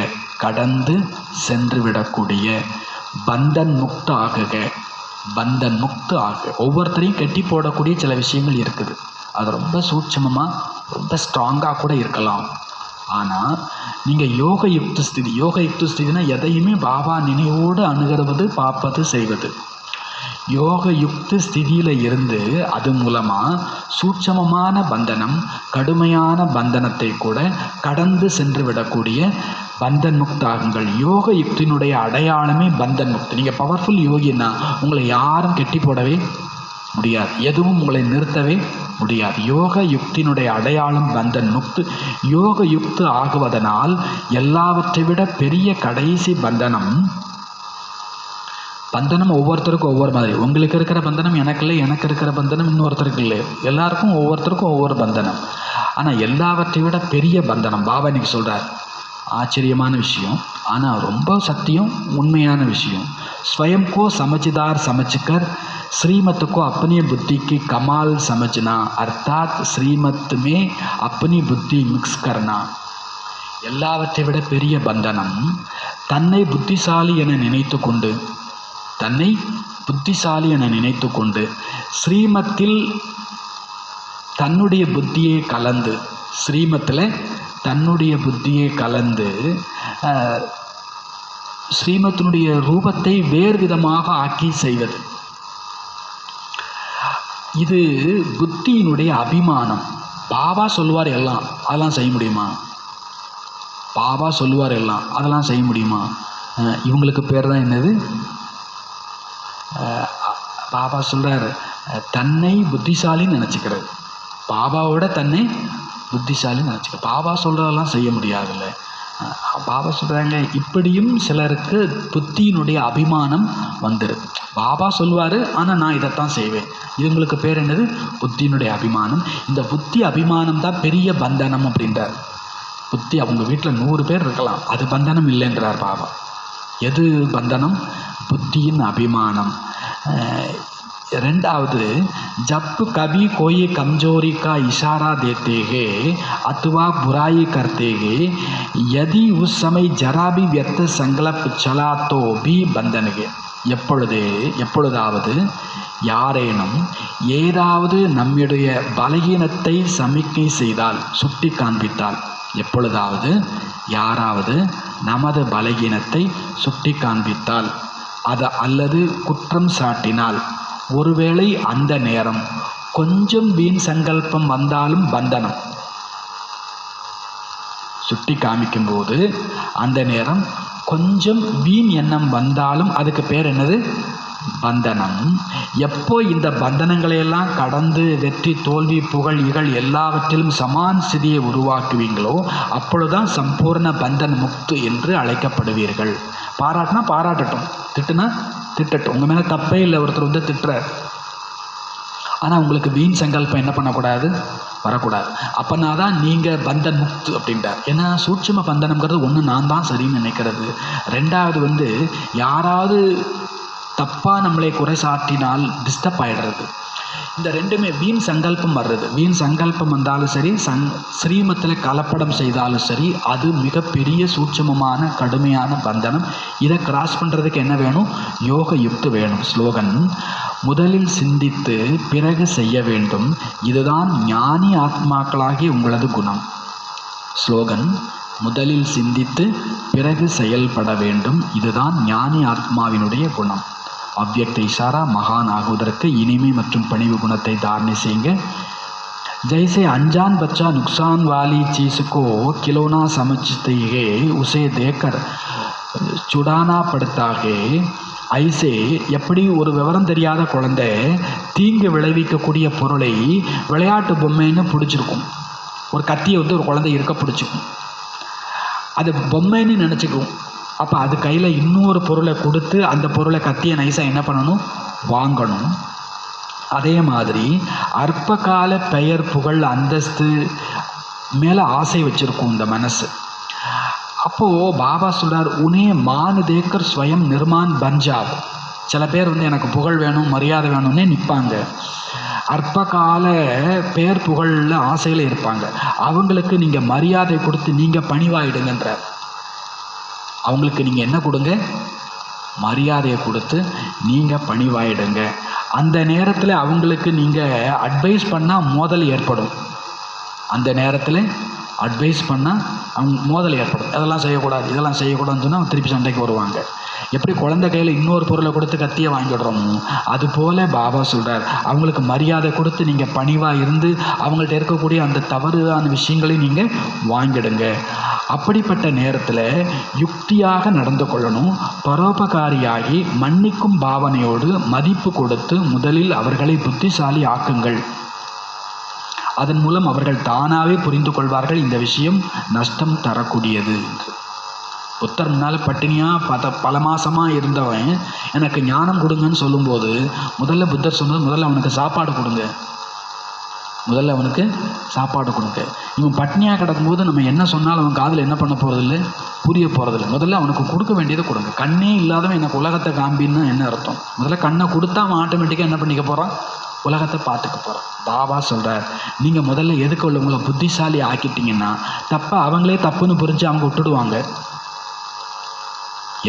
[SPEAKER 1] பந்தன் முக்த ஆகுக. பந்தன் முக்த ஆகுக. ஒவ்வொருத்தரையும் கட்டி போடக்கூடிய சில விஷயங்கள் இருக்குது. அது ரொம்ப சூட்சமமாக ரொம்ப ஸ்ட்ராங்காக கூட இருக்கலாம். ஆனால் நீங்கள் யோக யுக்த ஸ்திதினா எதையுமே பாபா நினைவோடு அணுகிறது, பார்ப்பது, செய்வது. யோக யுக்த ஸ்திதியில் இருந்து அது மூலமாக சூட்சமமான பந்தனம் கடுமையான பந்தனத்தை கூட கடந்து சென்று விடக்கூடிய பந்தன் முக்தாகுங்கள். யோக யுக்தினுடைய அடையாளமே பந்தன் முக்தி. நீங்கள் பவர்ஃபுல் யோகின்னா உங்களை யாரும் கெட்டி போடவே முடியாது, எதுவும் உங்களை நிறுத்தவே முடியாது. யோக யுக்தினுடைய அடையாளம் பந்தன் முக்து. யோக யுக்து ஆகுவதனால் எல்லாவற்றை விட பெரிய கடைசி பந்தனம் ஒவ்வொருத்தருக்கும் ஒவ்வொரு மாதிரி. உங்களுக்கு இருக்கிற பந்தனம் எனக்கு இல்லை, எனக்கு இருக்கிற பந்தனம் இன்னொருத்தருக்கு இல்லை, எல்லாருக்கும் ஒவ்வொருத்தருக்கும் ஒவ்வொரு பந்தனம். ஆனால் எல்லாவற்றை விட பெரிய பந்தனம் பாபா இன்னைக்கு சொல்கிறார். ஆச்சரியமான விஷயம், ஆனால் ரொம்ப சத்தியம், உண்மையான விஷயம். स्वयं को समझदार समझकर श्रीमत को अपनी बुद्धि की कमाल समझना, अर्थात श्रीमत में अपनी बुद्धि मिक्स करना. எல்லாவற்றை விட பெரிய பந்தனம் தன்னை புத்திசாலி என நினைத்து கொண்டு ஸ்ரீமத்தில் தன்னுடைய புத்தியை கலந்து, ஸ்ரீமத்தில் தன்னுடைய புத்தியை கலந்து ஸ்ரீமத்தினுடைய ரூபத்தை வேறு விதமாக ஆக்கி செய்வது. இது புத்தியினுடைய அபிமானம். பாபா சொல்லுவார் எல்லாம், அதெல்லாம் செய்ய முடியுமா? பாபா சொல்லுவார் எல்லாம், அதெல்லாம் செய்ய முடியுமா? இவங்களுக்கு பேர் தான் என்னது? பாபா சொல்கிறார், தன்னை புத்திசாலின்னு நினச்சிக்கிறது. பாபாவோட தன்னை புத்திசாலின்னு நினச்சிக்க. பாபா சொல்கிறதெல்லாம் செய்ய முடியாதுல்ல. பாபா சொல்கிறாங்க, இப்படியும் சிலருக்கு புத்தியினுடைய அபிமானம் வந்துடுது. பாபா சொல்லுவார், ஆனால் நான் இதைத்தான் செய்வேன். இவங்களுக்கு பேர் என்னது? புத்தியினுடைய அபிமானம். இந்த புத்தி அபிமானம் தான் பெரிய பந்தனம் அப்படின்றார். புத்தி, அவங்க வீட்டில் 100 பேர் இருக்கலாம், அது பந்தனம் இல்லைன்றார் பாபா. எது பந்தனம்? புத்தியின் அபிமானம். ரெண்டாவது, जब कभी कोई कमजोरी का इशारा देते हैं अथवा बुराई करते हैं, यदि उस समय जरा भी व्यर्थ संकल्प चला तो भी बंधन है. எப்பொழுதாவது யாரேனும் ஏதாவது நம்முடைய பலகீனத்தை சமிக்கை செய்தால், சுட்டி காண்பித்தால், எப்பொழுதாவது யாராவது நமது பலகீனத்தை சுட்டி காண்பித்தால், அல்லது குற்றம் சாட்டினால், ஒருவேளை அந்த நேரம் கொஞ்சம் வீண் சங்கல்பம் வந்தாலும் பந்தனம். சுட்டி காமிக்கும்போது அந்த நேரம் கொஞ்சம் வீண் எண்ணம் வந்தாலும் அதுக்கு பேர் என்னது? பந்தனம். எப்போ இந்த பந்தனங்களையெல்லாம் கடந்து வெற்றி, தோல்வி, புகழ், இகழ் எல்லாவற்றிலும் சமான் ஸ்திதியை உருவாக்குவீங்களோ அப்பொழுதுதான் சம்பூர்ண பந்தன் முக்து என்று அழைக்கப்படுவீர்கள். பாராட்டினா பாராட்டட்டும், திட்டுனா திட்டட்டும். உங்கள் மேலே தப்பே இல்லை. ஒருத்தர் திட்டுறார், ஆனால் உங்களுக்கு வீண் சங்கல்பம் என்ன பண்ணக்கூடாது? வரக்கூடாது. அப்போனா தான் நீங்கள் பந்தன் முக்து அப்படின்றார். ஏன்னா சூட்சும பந்தனம்ங்கிறது ஒன்று, நான் தான் சரின்னு நினைக்கிறது. ரெண்டாவது யாராவது தப்பாக நம்மளை குறை சாட்டினால் டிஸ்டர்ப் ஆகிடுறது. இந்த ரெண்டுமே வீண் சங்கல்பம் வர்றது. வீண் சங்கல்பம் வந்தாலும் சரி, ஸ்ரீமத்தில் கலப்படம் செய்தாலும் சரி, அது மிகப்பெரிய சூட்சமமான கடுமையான பந்தனம். இதை கிராஸ் பண்ணுறதுக்கு என்ன வேணும்? யோக யுக்து வேணும். ஸ்லோகன், முதலில் சிந்தித்து பிறகு செய்ய வேண்டும், இதுதான் ஞானி ஆத்மாக்களாகிய உங்களது குணம். ஸ்லோகன், முதலில் சிந்தித்து பிறகு செயல்பட வேண்டும், இதுதான் ஞானி ஆத்மாவினுடைய குணம். அவ்யக்த இஷாரா, மகான் ஆகுவதற்கு இனிமை மற்றும் பணிவு குணத்தை தாரணை செய்யுங்க. जैसे अनजान बच्चा नुकसान वाली चीज़ को खिलौना समझते है, उसे देखकर छुड़ाना पड़ता है. ஐசே, எப்படி ஒரு விவரம் தெரியாத குழந்தை தீங்கு விளைவிக்கக்கூடிய பொருளை விளையாட்டு பொம்மைன்னு பிடிச்சிருக்கும். ஒரு கத்தியை ஒரு குழந்தை இருக்க பிடிச்சிக்கும், அது பொம்மைன்னு நினச்சிக்கும். அப்போ அது கையில் இன்னொரு பொருளை கொடுத்து அந்த பொருளை, கத்தியை நைஸாக என்ன பண்ணணும்? வாங்கணும். அதே மாதிரி அற்பகால பெயர், புகழ், அந்தஸ்து மேலே ஆசை வச்சுருக்கும் இந்த மனசு. அப்போது பாபா சொல்கிறார், உனே மான் தேக்கர் ஸ்வயம் நிர்மான் பஞ்சாப். சில பேர் எனக்கு புகழ் வேணும், மரியாதை வேணும்னே நிற்பாங்க. அற்பகால பெயர் புகழில் ஆசையில் இருப்பாங்க. அவங்களுக்கு நீங்கள் மரியாதை கொடுத்து நீங்கள் பணிவாயிடுங்கன்றார். அவங்களுக்கு நீங்கள் என்ன கொடுங்க? மரியாதையை கொடுத்து நீங்கள் பணிவாயிடுங்க. அந்த நேரத்தில் அவங்களுக்கு நீங்கள் அட்வைஸ் பண்ணால் மோதல் ஏற்படும். அந்த நேரத்தில் அட்வைஸ் பண்ணால் அவங்க மோதல் ஏற்படும். அதெல்லாம் செய்யக்கூடாது, இதெல்லாம் செய்யக்கூடாதுன்னு சொன்னால் திருப்பி சண்டைக்கு வருவாங்க. எப்படி குழந்தை கையில் இன்னொரு பொருளை கொடுத்து கத்தியை வாங்கிடுறோமோ அதுபோல் பாபா சொல்கிறார், அவங்களுக்கு மரியாதை கொடுத்து நீங்கள் பணிவாக இருந்து அவங்கள்ட்ட இருக்கக்கூடிய அந்த தவறான விஷயங்களையும் நீங்கள் வாங்கிடுங்க. அப்படிப்பட்ட நேரத்தில் யுக்தியாக நடந்து கொள்ளணும். பரோபகாரியாகி மன்னிக்கும் பாவனையோடு மதிப்பு கொடுத்து முதலில் அவர்களை புத்திசாலி ஆக்குங்கள். அதன் மூலம் அவர்கள் தானாகவே புரிந்து கொள்வார்கள் இந்த விஷயம் நஷ்டம் தரக்கூடியது. புத்தர் முன்னால் பட்டினியாக பல மாதமாக இருந்தவன் எனக்கு ஞானம் கொடுங்கன்னு சொல்லும்போது முதல்ல புத்தர் சொன்னது, முதல்ல அவனுக்கு சாப்பாடு கொடுங்க, முதல்ல அவனுக்கு சாப்பாடு கொடுங்க. இவன் பட்னியாக கிடக்கும்போது நம்ம என்ன சொன்னாலும் அவன் காதில் என்ன பண்ண போகிறதில்லை, புரிய போகிறதில்ல. முதல்ல அவனுக்கு கொடுக்க வேண்டியதை கொடுங்க. கண்ணே இல்லாதவன் எனக்கு உலகத்தை காண்பின்னா என்ன அர்த்தம்? முதல்ல கண்ணை கொடுத்தா அவன் ஆட்டோமேட்டிக்காக என்ன பண்ணிக்க போகிறான்? உலகத்தை பார்த்துக்க போகிறான். பாபா சொல்கிறார், நீங்கள் முதல்ல எதுக்கு உள்ளவங்களை புத்திசாலி ஆக்கிட்டீங்கன்னா தப்பை அவங்களே தப்புன்னு புரிஞ்சு அவங்க விட்டுடுவாங்க.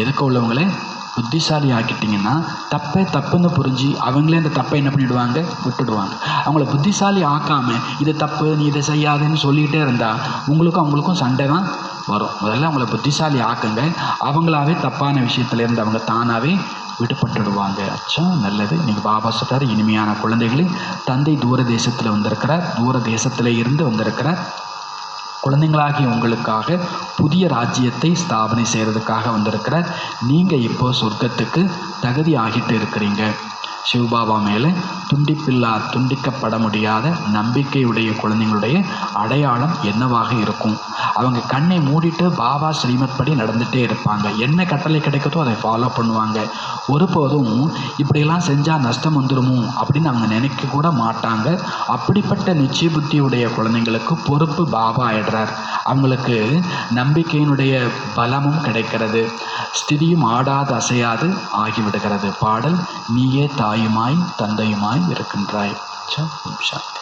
[SPEAKER 1] எதுக்கு உள்ளவங்களே புத்திசாலி ஆக்கிட்டிங்கன்னா தப்பே தப்புன்னு புரிஞ்சு அவங்களே அந்த தப்பை என்ன பண்ணிவிடுவாங்க? விட்டுடுவாங்க. அவங்கள புத்திசாலி ஆக்காமல் இது தப்பு, நீ இதை செய்யாதுன்னு சொல்லிக்கிட்டே இருந்தால் அவங்களுக்கும் சண்டை தான் வரும். முதல்ல அவங்கள புத்திசாலி ஆக்குங்க. அவங்களாவே தப்பான விஷயத்துலேருந்து அவங்க தானாகவே விடுபட்டுடுவாங்க. அச்சா, நல்லது. இன்றைக்கி பாபா சொல்கிறார், இனிமையான குழந்தைகளே, தந்தை தூர தேசத்தில் வந்திருக்கிறார். தூர தேசத்தில் இருந்து வந்திருக்கிறார். குழந்தைங்களாகி உங்களுக்காக புதிய ராஜ்யத்தை ஸ்தாபனை செய்கிறதுக்காக வந்திருக்கிறார். நீங்கள் இப்போ சொர்க்கத்துக்கு தகுதி ஆகிட்டு இருக்கிறீங்க. சிவபாபா மேலே துண்டிக்கப்பட முடியாத நம்பிக்கையுடைய குழந்தைங்களுடைய அடையாளம் என்னவாக இருக்கும்? அவங்க கண்ணை மூடிட்டு பாபா ஸ்ரீமத் படி நடந்துகிட்டே இருப்பாங்க. என்ன கட்டளை கிடைக்குதோ அதை ஃபாலோ பண்ணுவாங்க. ஒருபோதும் இப்படியெல்லாம் செஞ்சால் நஷ்டம் வந்துடுமோ அப்படின்னு அவங்க நினைக்க கூட மாட்டாங்க. அப்படிப்பட்ட நிச்சய புத்தியுடைய குழந்தைங்களுக்கு பொறுப்பு பாபா ஆயிடுறார். அவங்களுக்கு நம்பிக்கையினுடைய பலமும் கிடைக்கிறது. ஸ்திதியும் ஆடாது அசையாது ஆகிவிடுகிறது. பாடல், நீயே தாயுமாய் தந்தையுமாய் இருக்கின்றாய். சாந்தி.